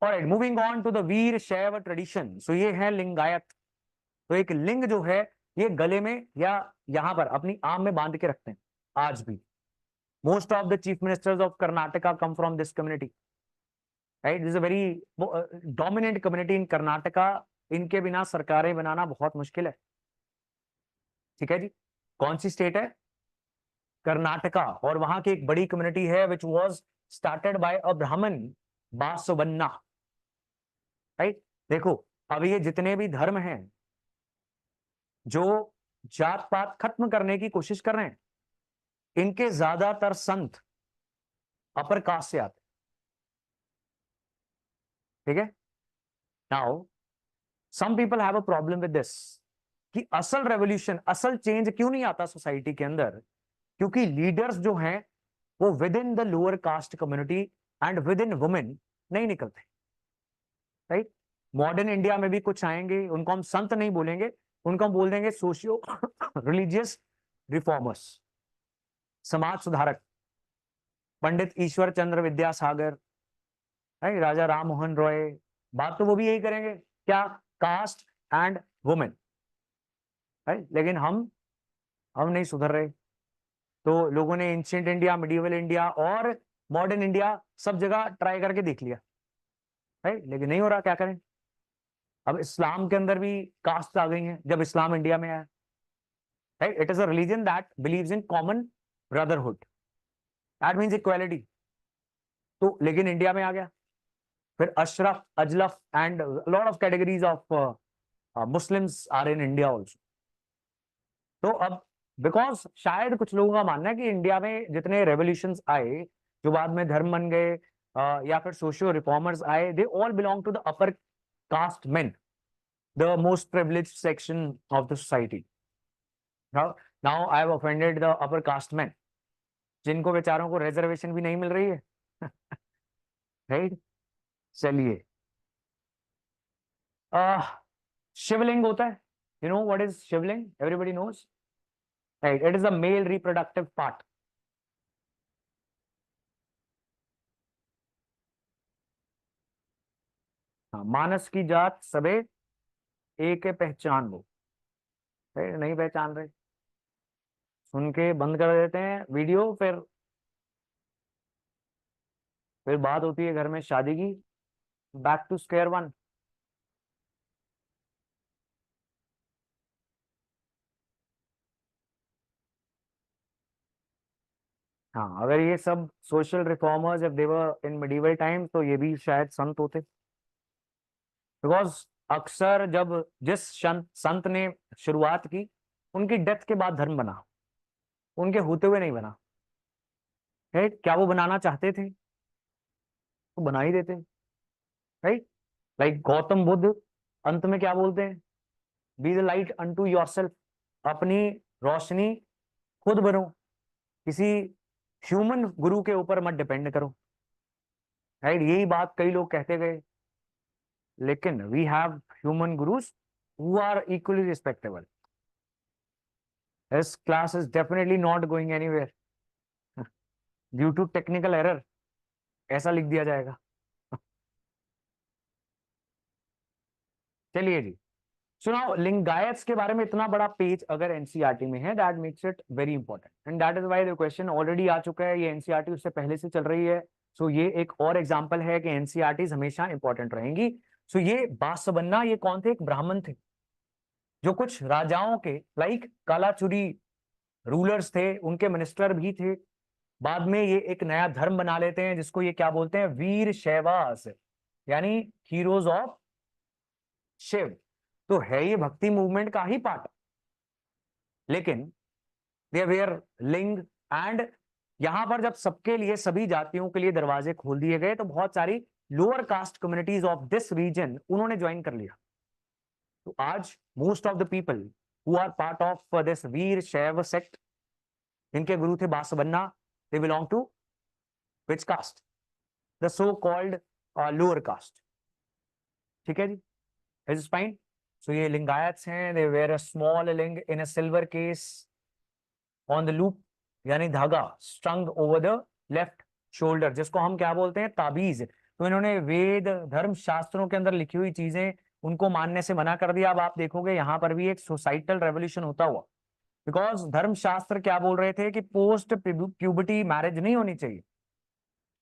Alright, moving on to the Veer Shaiva tradition. सो ये है लिंगायत। तो एक लिंग जो है ये गले में या यहां पर अपनी आम में बांध के रखते हैं आज भी। Most of the chief ministers of Karnataka come from this community, right. This a very dominant community in Karnataka. इनके बिना सरकारें बनाना बहुत मुश्किल है, ठीक है जी। कौन सी स्टेट है? कर्नाटका। और वहां की एक बड़ी कम्युनिटी है विच वॉज स्टार्टेड बाय अ ब्राह्मण, बासवन्ना, राइट। देखो, अब ये जितने भी धर्म हैं जो जात पात खत्म करने की कोशिश कर रहे हैं, इनके ज्यादातर संत अपर कास्ट से आते, ठीक है। Now some people have a problem with this कि असल रेवोल्यूशन, असल चेंज क्यों नहीं आता सोसाइटी के अंदर, क्योंकि लीडर्स जो हैं वो with in the lower caste community and with in women नहीं निकलते, राइट। मॉडर्न इंडिया में भी कुछ आएंगे, उनको हम संत नहीं बोलेंगे, उनको हम बोल देंगे सोशियो रिलीजियस रिफॉर्मर्स, समाज सुधारक। पंडित ईश्वर चंद्र विद्यासागर, राजा राम मोहन रॉय, बात तो वो भी यही करेंगे, क्या, कास्ट एंड वुमेन, राइट। लेकिन हम नहीं सुधर रहे। तो लोगों ने एंशियंट इंडिया, मिडिवल इंडिया और मॉडर्न इंडिया सब जगह ट्राई करके देख लिया, राइट, लेकिन नहीं हो रहा, क्या करें। अब इस्लाम के अंदर भी कास्ट आ गई हैं जब इस्लाम इंडिया में आया, राइट। It is a religion that believes in common brotherhood, that means equality. तो लेकिन इंडिया में आ गया। फिर Ashraf, Ajlaf and lot of categories of Muslims are in India also. तो अब बिकॉज शायद कुछ लोगों का मानना है कि इंडिया में जितने रेवोल्यूशंस आए, जो बाद में धर्म बन गए, या फिर सोशियो रिफॉर्मर्स आए, they all belong to the upper caste men, the most privileged section of the society. Now I have offended the upper caste men, जिनको बेचारों को रिजर्वेशन भी नहीं मिल रही है। राइट। चलिए, शिवलिंग होता है, you know what is Shivling, everybody knows, right. It is the male reproductive part. हाँ, मानस की जात सबे एक पहचान लो, नहीं पहचान रहे, सुन के बंद कर देते हैं वीडियो, फिर बात होती है घर में शादी की, बैक टू स्क्वायर वन। हाँ, अगर ये सब सोशल रिफॉर्मर्स जब दे वर इन मिडिवल टाइम, तो ये भी शायद संत होते। बिकॉज अक्सर जब जिस संत ने शुरुआत की, उनकी डेथ के बाद धर्म बना, उनके होते हुए नहीं बना। राइट, क्या वो बनाना चाहते थे? वो बना ही देते। राइट, लाइक गौतम बुद्ध अंत में क्या बोलते हैं? Be the light unto yourself, अपनी रोशनी खुद बनो, किसी ह्यूमन गुरु के ऊपर मत डिपेंड करो। राइट, यही बात कई लोग कहते गए, लेकिन we have human gurus who are equally respectable. This class is definitely not going anywhere due to technical error, ऐसा लिख दिया जाएगा। चलिए जी, सुनाओ, लिंगायत्स के बारे में इतना बड़ा पेज अगर एनसीईआरटी में है, that makes it very important, and that is why the question already आ चुका है। ये एनसीईआरटी उससे पहले से चल रही है। सो ये एक और एग्जांपल है कि एनसीईआरटी हमेशा इंपॉर्टेंट रहेंगी। सो ये बासवन्ना, ये कौन थे? एक ब्राह्मण थे, जो कुछ राजाओं के लाइक कालाचुरी रूलर्स थे, उनके मिनिस्टर भी थे। बाद में ये एक नया धर्म बना लेते हैं, जिसको ये क्या बोलते हैं? वीर शैवास, यानी हीरोज ऑफ शिव। तो है ये भक्ति मूवमेंट का ही पार्ट, लेकिन दे वेयर लिंग। एंड यहां पर जब सबके लिए, सभी जातियों के लिए दरवाजे खोल दिए गए, तो बहुत सारी lower caste communities of this region उन्होंने ज्वाइन कर लिया। तो आज most of the people who are part of this Veer Shaiva sect, इनके गुरु थे Basavanna, they belong to which caste? The so called lower caste. ठीक है जी, इज फाइन। सो ये लिंगायत्स हैं, दे where a small linga in a silver case on the loop, यानी धागा strung over the left shoulder, जिसको हम क्या बोलते हैं? ताबीज। तो इन्होंने वेद धर्म शास्त्रों के अंदर लिखी हुई चीजें उनको मानने से मना कर दिया। अब आप देखोगे यहां पर भी एक सोसाइटल रेवोल्यूशन होता हुआ, बिकॉज धर्म शास्त्र क्या बोल रहे थे कि पोस्ट प्यूबर्टी मैरिज नहीं होनी चाहिए,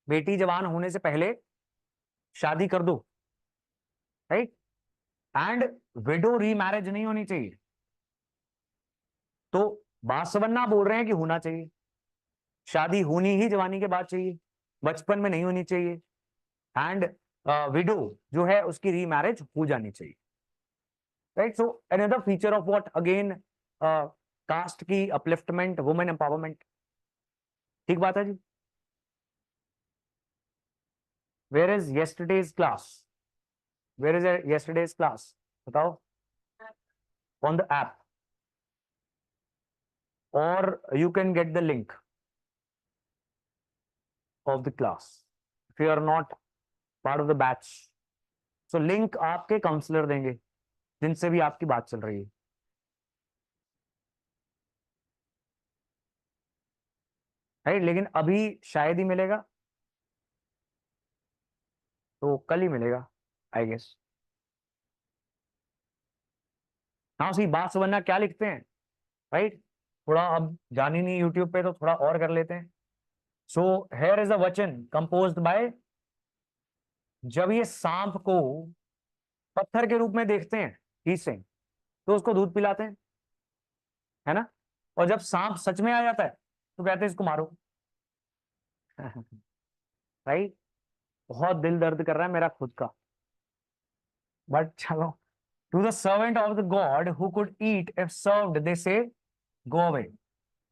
बेटी जवान होने से पहले शादी कर दो, राइट। एंड विडो रीमैरिज नहीं होनी चाहिए। तो बासवन्ना बोल रहे हैं कि होना चाहिए, शादी होनी ही जवानी के बाद चाहिए, बचपन में नहीं होनी चाहिए। एंड विडो जो है उसकी रीमैरिज हो जानी चाहिए, right. So another feature of what again, caste की अपलिफ्टमेंट, वुमेन एम्पावरमेंट। ठीक बात है जी। Where is yesterday's class? Where is yesterday's class? बताओ। ऑन द ऐप, और you can get the link of the class if you are not part of the batch. So link आपके counsellor देंगे, जिनसे भी आपकी बात चल रही है, राइट। लेकिन अभी शायद ही मिलेगा, तो कल ही मिलेगा। I guess. हाँ सी बासवन्ना क्या लिखते हैं, राइट। थोड़ा अब जान ही नहीं यूट्यूब पे, तो थोड़ा और कर लेते हैं। सो हेयर इज अ वचन कंपोज्ड बाय, जब ये सांप को पत्थर के रूप में देखते हैं ही से, तो उसको दूध पिलाते हैं, है ना। और जब सांप सच में आ जाता है तो कहते हैं इसको मारो। राइट। बहुत दिल दर्द कर रहा है मेरा खुद का, बट चलो। To the servant of the god who could eat if served they say go away.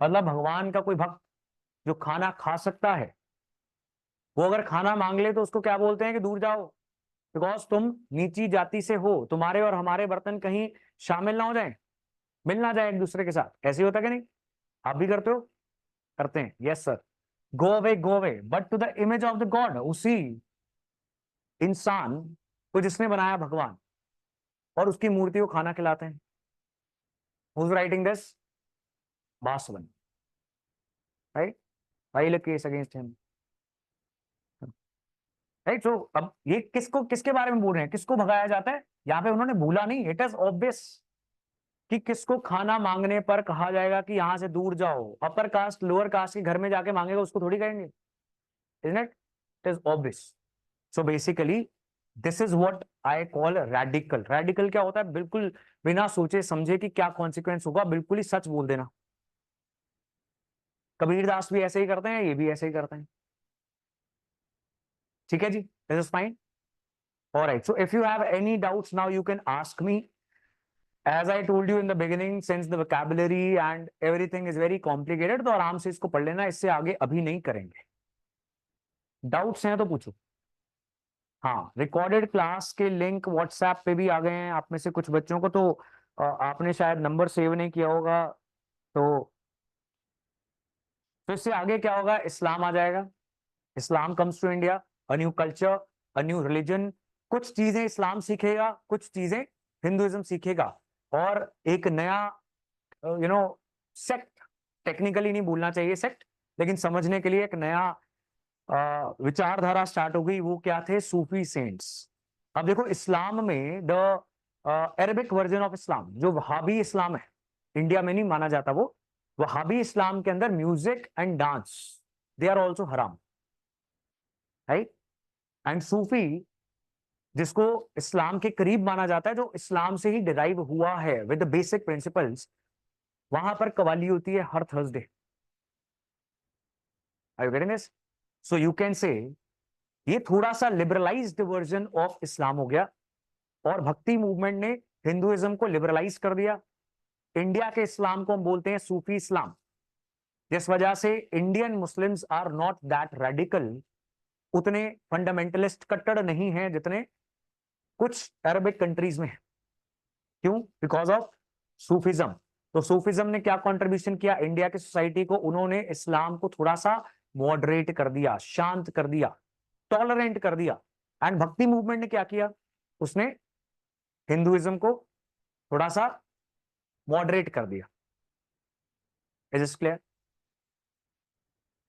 मतलब भगवान का कोई भक्त जो खाना खा सकता है, वो अगर खाना मांग ले तो उसको क्या बोलते हैं कि दूर जाओ, बिकॉज तुम नीची जाति से हो, तुम्हारे और हमारे बर्तन कहीं शामिल ना हो जाए, मिल ना जाए एक दूसरे के साथ। ऐसे ही होता कि नहीं, आप भी करते हो, करते हैं, yes sir. Go away but to the image of the god, उसी इंसान को जिसने बनाया भगवान, और उसकी मूर्ति को खाना खिलाते हैं। Who's writing this? Basavan, right. File a case against him, right. So अब ये किसको, किसके बारे में बोल रहे हैं, किसको भगाया जाता है यहाँ पे, उन्होंने भूला नहीं, इट इज ऑब्वियस कि किसको खाना मांगने पर कहा जाएगा कि यहां से दूर जाओ। अपर कास्ट लोअर कास्ट के घर में जाके मांगेगा, उसको थोड़ी कहेंगे, isn't it? It is obvious. So basically this is what I call radical. Radical क्या होता है, बिल्कुल बिना सोचे समझे कि क्या कॉन्सिक्वेंस होगा, बिल्कुल ही सच बोल देना। कबीरदास भी ऐसे ही करते हैं, ये भी ऐसे ही करते हैं। ठीक है जी, this is fine. Alright, so if you have any doubts now you can ask me. As I told you in the beginning, since the vocabulary and everything is very complicated, तो आराम से इसको पढ़ लेना, इससे आगे अभी नहीं करेंगे। डाउट्स हैं तो पूछो। हाँ, रिकॉर्डेड क्लास के लिंक व्हाट्सएप पे भी आ गए हैं आप में से कुछ बच्चों को, तो आपने शायद नंबर सेव नहीं किया होगा, तो इससे आगे क्या होगा, इस्लाम आ जाएगा। Islam comes to India, a new culture, a new religion. कुछ चीजें इस्लाम सीखेगा, कुछ चीजें हिंदुइज्म सीखेगा, और एक नया सेक्ट, टेक्निकली नहीं भूलना चाहिए सेक्ट, लेकिन समझने के लिए एक नया विचारधारा स्टार्ट हो गई। वो क्या थे, सूफी सेंट्स। अब देखो इस्लाम में the Arabic version of Islam, जो वहाबी इस्लाम है, इंडिया में नहीं माना जाता वो, वहाबी इस्लाम के अंदर music and dance they are also हराम, राइट। एंड सूफी, जिसको इस्लाम के करीब माना जाता है, जो इस्लाम से ही डिराइव हुआ है विद द बेसिक प्रिंसिपल्स, वहां पर कवाली होती है हर Thursday. Are you getting this? So you can say ये थोड़ा सा लिबरलाइज्ड वर्जन ऑफ इस्लाम हो गया, और भक्ति मूवमेंट ने हिंदुइज्म को लिबरलाइज कर दिया। इंडिया के इस्लाम को हम बोलते हैं सूफी इस्लाम, जिस वजह से Indian Muslims are not that radical, उतने फंडामेंटलिस्ट कट्टर नहीं है जितने कुछ अरबिक कंट्रीज में है। क्यों? Because of Sufism. तो सूफिज्म ने क्या कंट्रीब्यूशन किया इंडिया की सोसाइटी को, उन्होंने इस्लाम को थोड़ा सा मॉडरेट कर दिया, शांत कर दिया, टॉलरेंट कर दिया। एंड भक्ति मूवमेंट ने क्या किया, उसने हिंदुइज्म को थोड़ा सा मॉडरेट कर दिया। Is it clear?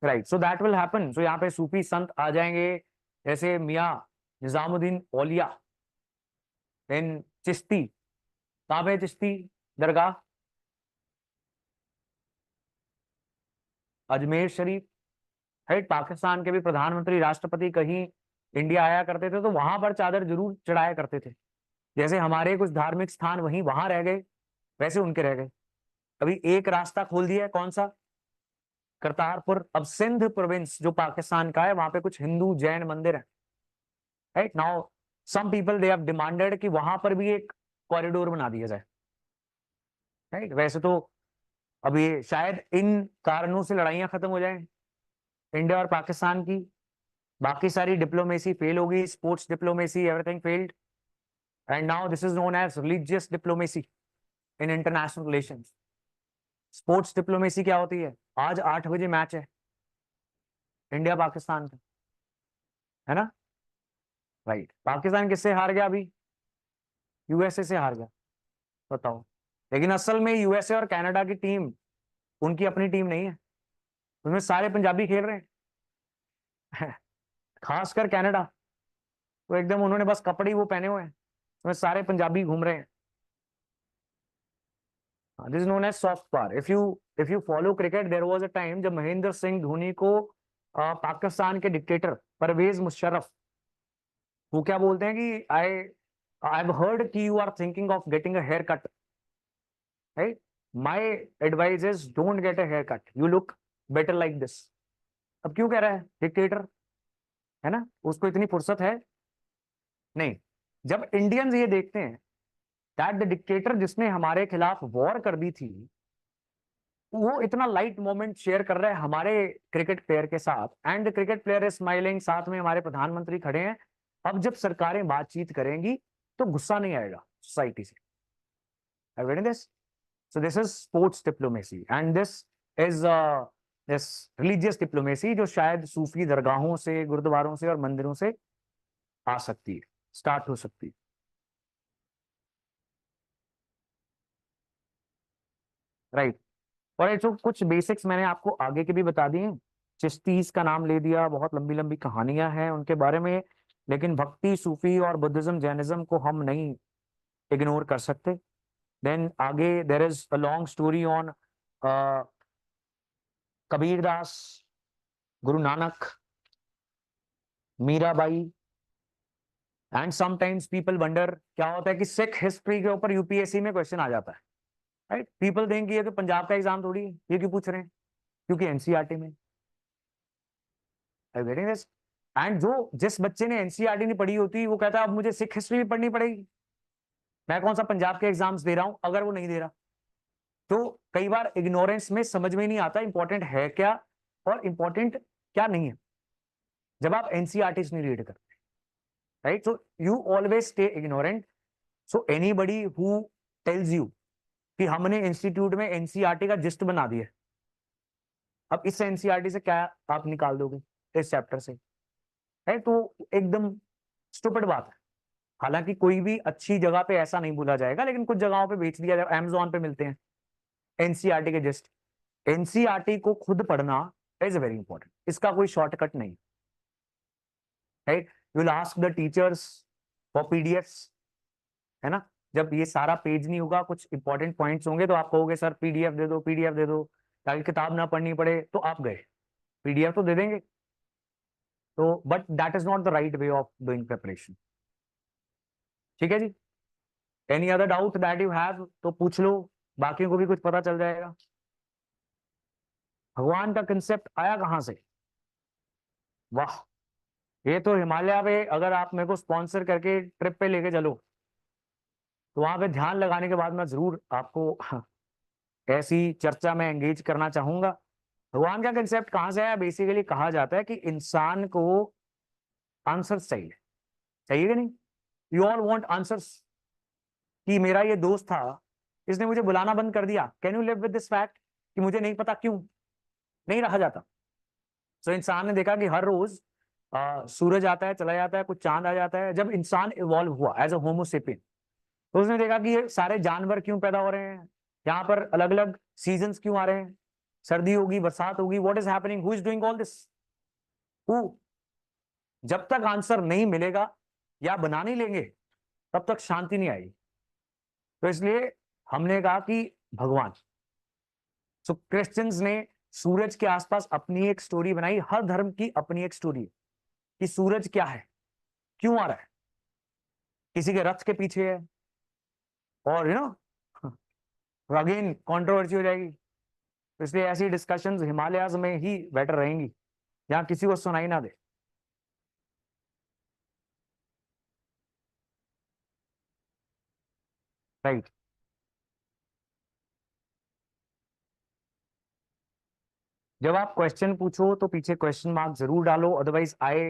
Right, so that will happen. So यहाँ पे सूफी संत आ जाएंगे, जैसे मियाँ निजामुद्दीन औलिया, देन चिश्ती। कहाँ पे चिश्ती दरगाह? अजमेर शरीफ, राइट। पाकिस्तान के भी प्रधानमंत्री राष्ट्रपति कहीं इंडिया आया करते थे तो वहां पर चादर जरूर चढ़ाया करते थे। जैसे हमारे कुछ धार्मिक स्थान वहीं वहां रह गए, वैसे उनके रह गए। अभी एक रास्ता खोल दिया है, कौन सा? करतारपुर। अब सिंध प्रोविंस जो पाकिस्तान का है, वहां पे कुछ हिंदू जैन मंदिर है, right. Now some people they have demanded कि वहां पर भी एक कॉरिडोर बना दिया जाए, राइट। वैसे तो अब ये शायद इन कारणों से लड़ाइयां खत्म हो जाएं इंडिया और पाकिस्तान की, बाकी सारी डिप्लोमेसी फेल होगी, sports diplomacy everything failed, and now this is known as religious diplomacy in international relations. Sports diplomacy क्या होती है? आज 8 बजे मैच है इंडिया पाकिस्तान का, है ना, राइट। पाकिस्तान किससे हार गया अभी? यूएसए से हार गया, बताओ। लेकिन असल में यूएसए और कनाडा की टीम उनकी अपनी टीम नहीं है, उसमें सारे पंजाबी खेल रहे हैं। खासकर कनाडा, तो एकदम उन्होंने बस कपड़े ही वो पहने हुए हैं, उसमें सारे पंजाबी घूम रहे हैं। This is known as soft power. If you follow cricket, there was a time जब महेंद्र सिंह धोनी को पाकिस्तान के डिक्टेटर परवेज मुशर्रफ, वो क्या बोलते हैं कि आई हैव हर्ड कि you are thinking of getting a haircut, right, my advice is don't get a haircut, you look better like this. अब क्यों कह रहा है डिक्टेटर, है ना, उसको इतनी फुर्सत है नहीं। जब इंडियंस ये देखते हैं दैट द डिक्टेटर जिसने हमारे खिलाफ वॉर कर दी थी, वो इतना लाइट मोमेंट शेयर कर रहा है हमारे क्रिकेट प्लेयर के साथ, and the cricket player is smiling, साथ में हमारे प्रधानमंत्री खड़े हैं, अब जब सरकारें बातचीत करेंगी तो गुस्सा नहीं आएगा सोसाइटी से। This, so this is sports diplomacy, and this is this religious diplomacy, जो शायद सूफी दरगाहों से, गुरुद्वारों से और मंदिरों से आ सकती है, स्टार्ट हो सकती है, राइट। और ये जो कुछ बेसिक्स मैंने आपको आगे के भी बता दिए, चिश्तीज का नाम ले दिया, बहुत लंबी लंबी कहानियां हैं उनके बारे में, लेकिन भक्ति, सूफी और बुद्धिज्म, जैनिज्म को हम नहीं इग्नोर कर सकते। देन आगे there is a long story on Kabir Das, Guru Nanak, Mirabai, and sometimes people wonder क्या होता है कि सिख हिस्ट्री के ऊपर यूपीएससी में क्वेश्चन आ जाता है, राइट। पीपल थिंक ये तो पंजाब का एग्जाम थोड़ी है, ये क्यों पूछ रहे हैं, क्योंकि एनसीईआरटी में, वेटिंग दिस। एंड जो जिस बच्चे ने एनसीईआरटी नहीं पढ़ी होती, वो कहता है अब मुझे सिख हिस्ट्री भी पढ़नी पड़ेगी, मैं कौन सा पंजाब के एग्जाम्स दे रहा हूं अगर वो नहीं दे रहा। तो कई बार इग्नोरेंस में समझ में नहीं आता इंपॉर्टेंट है क्या और इंपॉर्टेंट क्या नहीं है, जब आप एनसीईआरटी नहीं रीड करते, right. So you always stay ignorant. So anybody who tells you कि हमने इंस्टीट्यूट में एनसीईआरटी का जिस्ट बना दिया, अब इस एनसीईआरटी से क्या आप निकाल दोगे इस चैप्टर से, है तो एकदम स्टूपिड बात है। हालांकि कोई भी अच्छी जगह पे ऐसा नहीं बोला जाएगा, लेकिन कुछ जगहों पे बेच दिया जाए, अमेजोन पे मिलते हैं एनसीईआरटी के जस्ट। एनसीईआरटी को खुद पढ़ना इज वेरी इंपॉर्टेंट, इसका कोई शॉर्टकट नहीं, right. You will ask the teachers for PDFs, है ना, जब ये सारा पेज नहीं होगा, कुछ इंपॉर्टेंट पॉइंट्स होंगे, तो आप कहोगे सर पीडीएफ दे दो, पीडीएफ दे दो, ताकि किताब ना पढ़नी पड़े, तो आप गए, पीडीएफ तो दे देंगे। तो but that is not the right way of doing preparation, ठीक है जी। Any other doubt that you have तो पूछ लो, बाकियों को भी कुछ पता चल जाएगा। भगवान का कंसेप्ट आया कहां से, वाह, ये तो हिमालय पे अगर आप मेरे को स्पॉन्सर करके ट्रिप पे लेके चलो, तो वहां पे ध्यान लगाने के बाद मैं जरूर आपको ऐसी चर्चा में एंगेज करना चाहूंगा। भगवान का कंसेप्ट कहां से आया, बेसिकली कहा जाता है कि इंसान को आंसर चाहिए, चाहिए कि नहीं, यू ऑल वांट आंसर्स। कि मेरा ये दोस्त था, इसने मुझे बुलाना बंद कर दिया, can you live with this fact कि मुझे नहीं पता क्यों, नहीं रहा जाता। सो इंसान ने देखा कि हर रोज सूरज आता है, चला जाता है, कुछ चांद आ जाता है। जब इंसान इवॉल्व हुआ एज अ होमोसेपियन, तो उसने देखा कि ये सारे जानवर क्यों पैदा हो रहे हैं, यहाँ पर अलग अलग सीजन्स क्यों आ रहे हैं, सर्दी होगी, बरसात होगी, what is happening, who is doing all this, who. जब तक आंसर नहीं मिलेगा या बना नहीं लेंगे, तब तक शांति नहीं आएगी। तो इसलिए हमने कहा कि भगवान, सो क्रिश्चियंस ने सूरज के आसपास अपनी एक स्टोरी बनाई, हर धर्म की अपनी एक स्टोरी कि सूरज क्या है, क्यों आ रहा है, किसी के रथ के पीछे है, और यू नो अगेन कंट्रोवर्सी हो जाएगी। तो इसलिए ऐसी डिस्कशंस हिमालयाज में ही बेटर रहेंगी, जहां किसी को सुनाई ना दे, राइट। जब आप क्वेश्चन पूछो तो पीछे क्वेश्चन मार्क जरूर डालो, अदरवाइज आई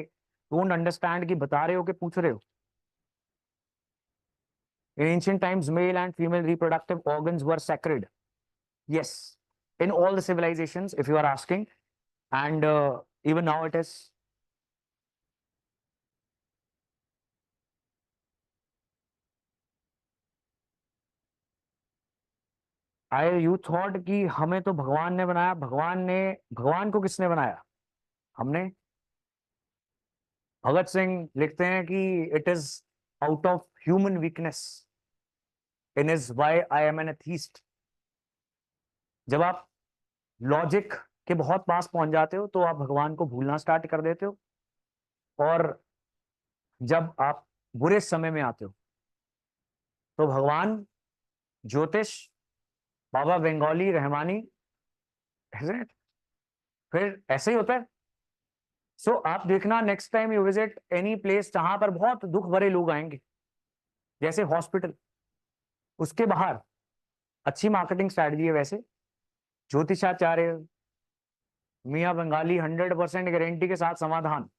डोंट अंडरस्टैंड कि बता रहे हो कि पूछ रहे हो। In ancient times, male and female reproductive organs were sacred. Yes, in all the civilizations, if you are asking, and even now it is. I you thought कि हमें तो भगवान ने बनाया, भगवान को किसने बनाया, हमने। भगत सिंह लिखते हैं कि it is out of human weakness in is why I am N atheist. जब आप लॉजिक के बहुत पास पहुंच जाते हो तो आप भगवान को भूलना स्टार्ट कर देते हो, और जब आप बुरे समय में आते हो तो भगवान, ज्योतिष, बाबा बंगाली रहमानी, फिर ऐसे ही होता है। सो आप देखना next time you visit any place जहां पर बहुत दुख भरे लोग आएंगे, जैसे हॉस्पिटल, उसके बाहर अच्छी मार्केटिंग स्ट्रैटेजी है वैसे, ज्योतिषाचार्य, मियाँ बंगाली 100% गारंटी के साथ समाधान,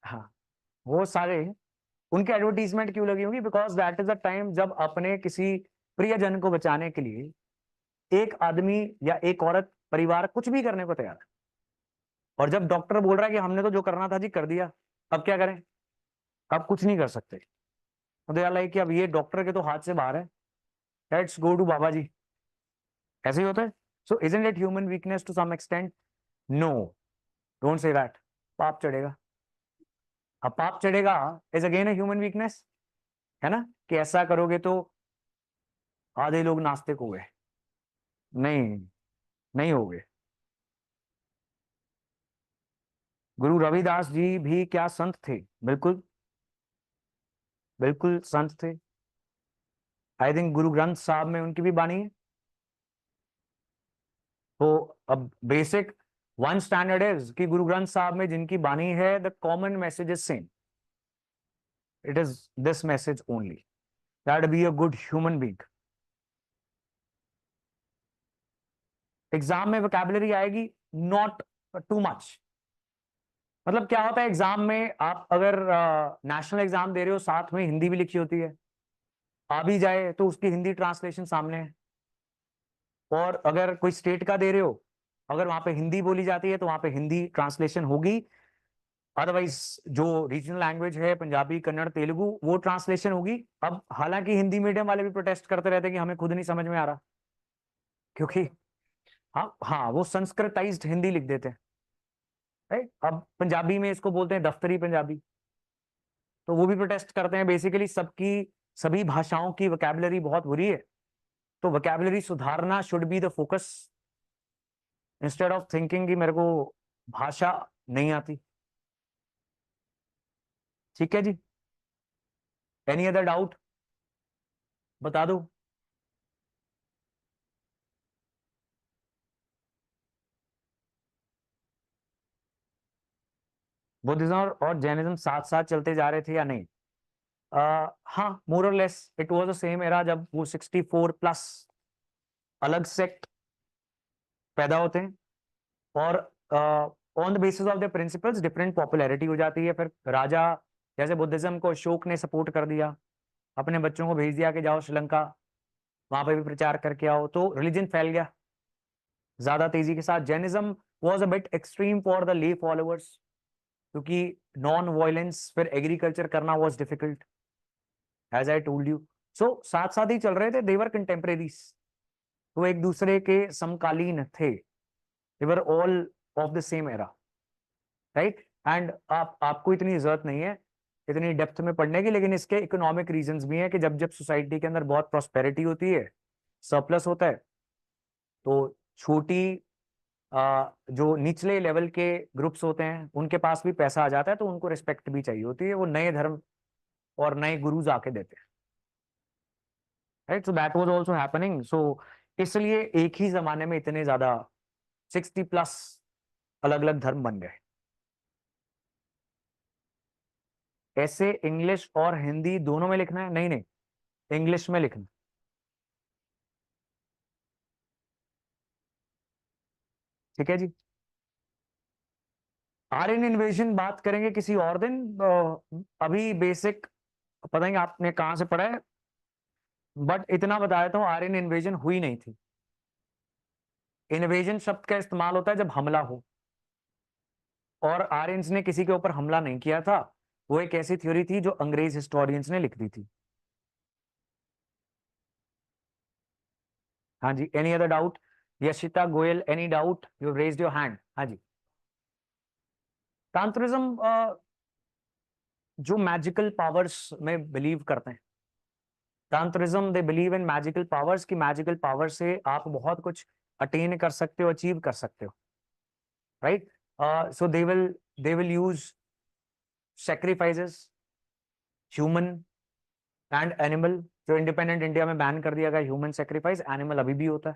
हाँ, वो सारे उनके एडवर्टीजमेंट क्यों लगी होंगी? Because that is the time जब अपने किसी प्रियजन को बचाने के लिए एक आदमी या एक औरत, परिवार कुछ भी करने को तैयार है, और जब डॉक्टर बोल रहा है कि हमने तो जो करना था जी कर दिया, अब क्या करें, अब कुछ नहीं कर सकते, तो दे आर लाइक कि अब ये डॉक्टर के तो हाथ से बाहर है, लेट्स गो टू बाबा जी। ऐसे ही होता है। So isn't it human weakness to some extent? No, don't say that. पाप चढ़ेगा। अब पाप चढ़ेगा is again a human weakness, है ना, कि ऐसा करोगे तो आधे लोग नास्तिक हो गए। नहीं, नहीं हो गए। गुरु रविदास जी भी क्या संत थे? बिल्कुल, बिल्कुल संत थे। आई थिंक गुरु ग्रंथ साहब में उनकी भी बानी है। तो अब बेसिक वन स्टैंडर्ड इज कि गुरु ग्रंथ साहब में जिनकी बानी है, the common message is same, it is this message only, that be a good human being. Exam में वोकैबुलरी आएगी, नॉट टू मच। मतलब क्या होता है, एग्जाम में आप अगर नेशनल एग्जाम दे रहे हो, साथ में हिंदी भी लिखी होती है, आ भी जाए तो उसकी हिंदी ट्रांसलेशन सामने है। और अगर कोई स्टेट का दे रहे हो, अगर वहां पे हिंदी बोली जाती है तो वहां पे हिंदी ट्रांसलेशन होगी, अदरवाइज जो रीजनल लैंग्वेज है, पंजाबी, कन्नड़, तेलुगु, वो ट्रांसलेशन होगी। अब हालांकि हिंदी मीडियम वाले भी प्रोटेस्ट करते रहते हैं कि हमें खुद नहीं समझ में आ रहा, क्योंकि हाँ हाँ, वो संस्कृताइज्ड हिंदी लिख देते हैं, राइट। अब पंजाबी में इसको बोलते हैं दफ्तरी पंजाबी, तो वो भी प्रोटेस्ट करते हैं। बेसिकली सबकी, सभी भाषाओं की वोकैबुलरी बहुत बुरी है, तो वोकैबुलरी सुधारना should be the focus, instead of thinking कि मेरे को भाषा नहीं आती। ठीक है जी, एनी अदर डाउट बता दो। बुद्धिज्म और जैनिज्म साथ साथ चलते जा रहे थे या नहीं? हाँ, मोर और less it was the same era, जब वो 64 प्लस अलग सेक्ट पैदा होते हैं, और on the basis of the principles different popularity हो जाती है। फिर राजा, जैसे बुद्धिज्म को अशोक ने सपोर्ट कर दिया, अपने बच्चों को भेज दिया कि जाओ श्रीलंका, वहां पे भी प्रचार करके आओ, तो रिलीजन फैल गया ज्यादा तेजी के साथ। Jainism was a bit extreme for the lay followers, क्योंकि नॉन वायलेंस, फिर एग्रीकल्चर करना was difficult, as I told you. So साथ साथ ही चल रहे थे, देवर कंटेम्परेरीज, वो एक दूसरे के समकालीन थे, they were all of the same era, right. And आपको इतनी जरूरत नहीं है इतनी डेप्थ में पढ़ने की, लेकिन इसके इकोनॉमिक रीजंस भी हैं कि जब जब सोसाइटी के अंदर बहुत प्रॉस्पेरिटी होती है, सरप्लस होता है, तो छोटी जो निचले लेवल के ग्रुप्स होते हैं उनके पास भी पैसा आ जाता है, तो उनको रिस्पेक्ट भी चाहिए होती है, वो नए धर्म और नए गुरुज आके देते हैं, right. So that was also happening. So इसलिए एक ही जमाने में इतने ज्यादा 60+ अलग अलग धर्म बन गए। ऐसे इंग्लिश और हिंदी दोनों में लिखना है? नहीं नहीं, इंग्लिश में लिखना। ठीक है जी। आर्यन इन्वेजन बात करेंगे किसी और दिन। अभी बेसिक पता नहीं आपने कहां से पढ़ा है, बट इतना बता देता हूं, आर्यन इन्वेजन हुई नहीं थी। इन्वेजन शब्द का इस्तेमाल होता है जब हमला हो, और आर्यंस ने किसी के ऊपर हमला नहीं किया था। वो एक ऐसी थ्योरी थी जो अंग्रेज हिस्टोरियंस ने लिख दी थी। हाँ जी, any other doubt? Yashita Goyal, any doubt? You raised your hand. हाँ जी। तांत्रिज्म जो मैजिकल पावर्स में बिलीव करते हैं। तांत्रिज्म they believe in magical powers, की मैजिकल पावर से आप बहुत कुछ अटेन कर सकते हो, अचीव कर सकते हो, right. So they will use sacrifices, human and animal. जो इंडिपेंडेंट इंडिया में बैन कर दिया गया ह्यूमन सेक्रीफाइस, एनिमल अभी भी होता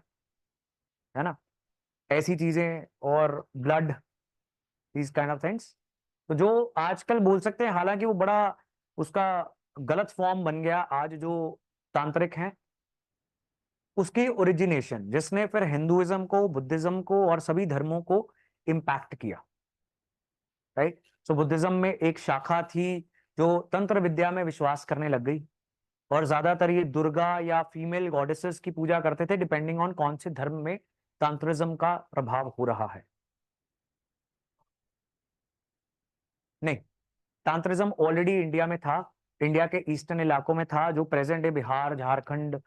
है ना, ऐसी चीजें, और blood, these kind of things. तो जो आजकल बोल सकते हैं, हालांकि वो बड़ा उसका गलत फॉर्म बन गया आज, जो तांत्रिक हैं, उसकी ओरिजिनेशन जिसने फिर हिंदुइज्म को, बुद्धिज्म को और सभी धर्मों को इम्पैक्ट किया, राइट। सो बुद्धिज्म में एक शाखा थी जो तंत्र विद्या में विश्वास करने लग गई, और ज्यादातर ये दुर्गा या फीमेल गॉडेसेस की पूजा करते थे, डिपेंडिंग ऑन कौन से धर्म में तांत्रिज्म का प्रभाव हो रहा है। नहीं, तांत्रिज्म ऑलरेडी इंडिया में था, इंडिया के ईस्टर्न इलाकों में था, जो प्रेजेंट डे बिहार, झारखंड,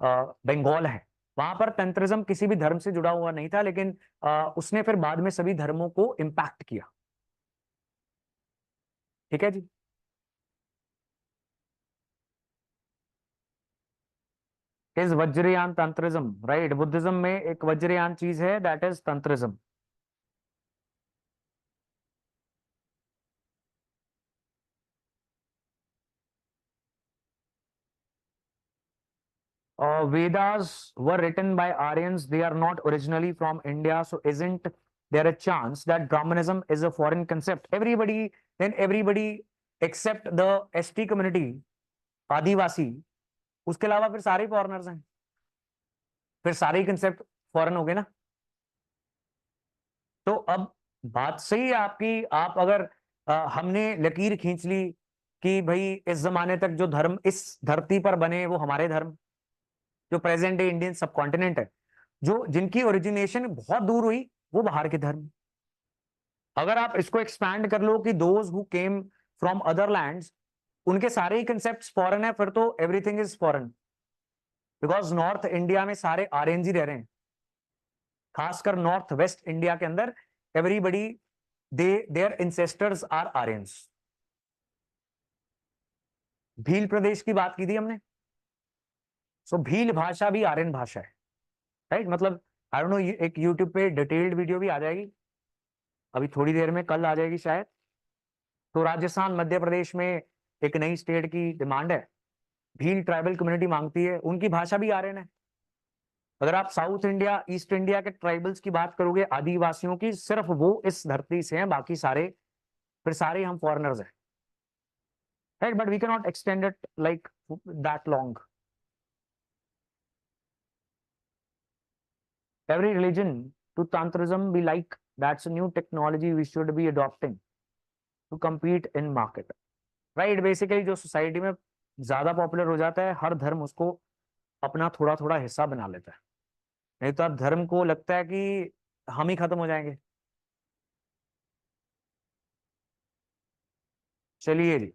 बंगाल है, वहां पर तंत्रिज्म किसी भी धर्म से जुड़ा हुआ नहीं था, लेकिन उसने फिर बाद में सभी धर्मों को इम्पैक्ट किया। ठीक है जी। Is Vajrayana tantrism, right. Buddhism में एक वज्रयान चीज है, that is tantrism. Vedas were written by Aryans. They are not originally from India. So isn't there a chance that Brahmanism is a foreign concept? Everybody except the ST community, आदिवासी, उसके अलावा फिर सारे foreigners हैं, फिर सारे concept foreign हो गए ना। तो अब बात सही है आपकी, आप अगर हमने लकीर खींच ली कि भाई इस जमाने तक जो धर्म इस धरती पर बने वो हमारे धर्म, जो प्रेजेंट डे इंडियन सब कॉन्टिनेंट है, जो जिनकी ओरिजिनेशन बहुत दूर हुई, वो बाहर के धर्म। अगर आप इसको एक्सपैंड कर लो कि those who came from other lands, उनके सारे ही कंसेप्ट फॉरेन है, फिर तो everything is foreign, because north India में सारे आर्यन ही रह रहे हैं, खासकर नॉर्थ वेस्ट इंडिया के अंदर everybody, they their ancestors are Aryans. Bhil Pradesh की बात की थी हमने, सो भील भाषा भी आर्यन भाषा है, राइट। मतलब आई डोंट नो, एक यूट्यूब पे डिटेल्ड वीडियो भी आ जाएगी अभी थोड़ी देर में, कल आ जाएगी शायद। तो राजस्थान, मध्य प्रदेश में एक नई स्टेट की डिमांड है, भील ट्राइबल कम्युनिटी मांगती है, उनकी भाषा भी आर्यन है। अगर आप साउथ इंडिया, ईस्ट इंडिया के ट्राइबल्स की बात करोगे, आदिवासियों की, सिर्फ वो इस धरती से हैं, बाकी सारे फिर सारे हम फॉरेनर्स हैं, राइट। But we can not extend it like that long. Every religion to Tantrism be like that's a new technology we should be adopting to compete in market. Right? Basically जो सोसाइटी में ज्यादा popular हो जाता है, हर धर्म उसको अपना थोड़ा थोड़ा हिस्सा बना लेता है, नहीं तो आप धर्म को लगता है कि हम ही खत्म हो जाएंगे। चलिए जी।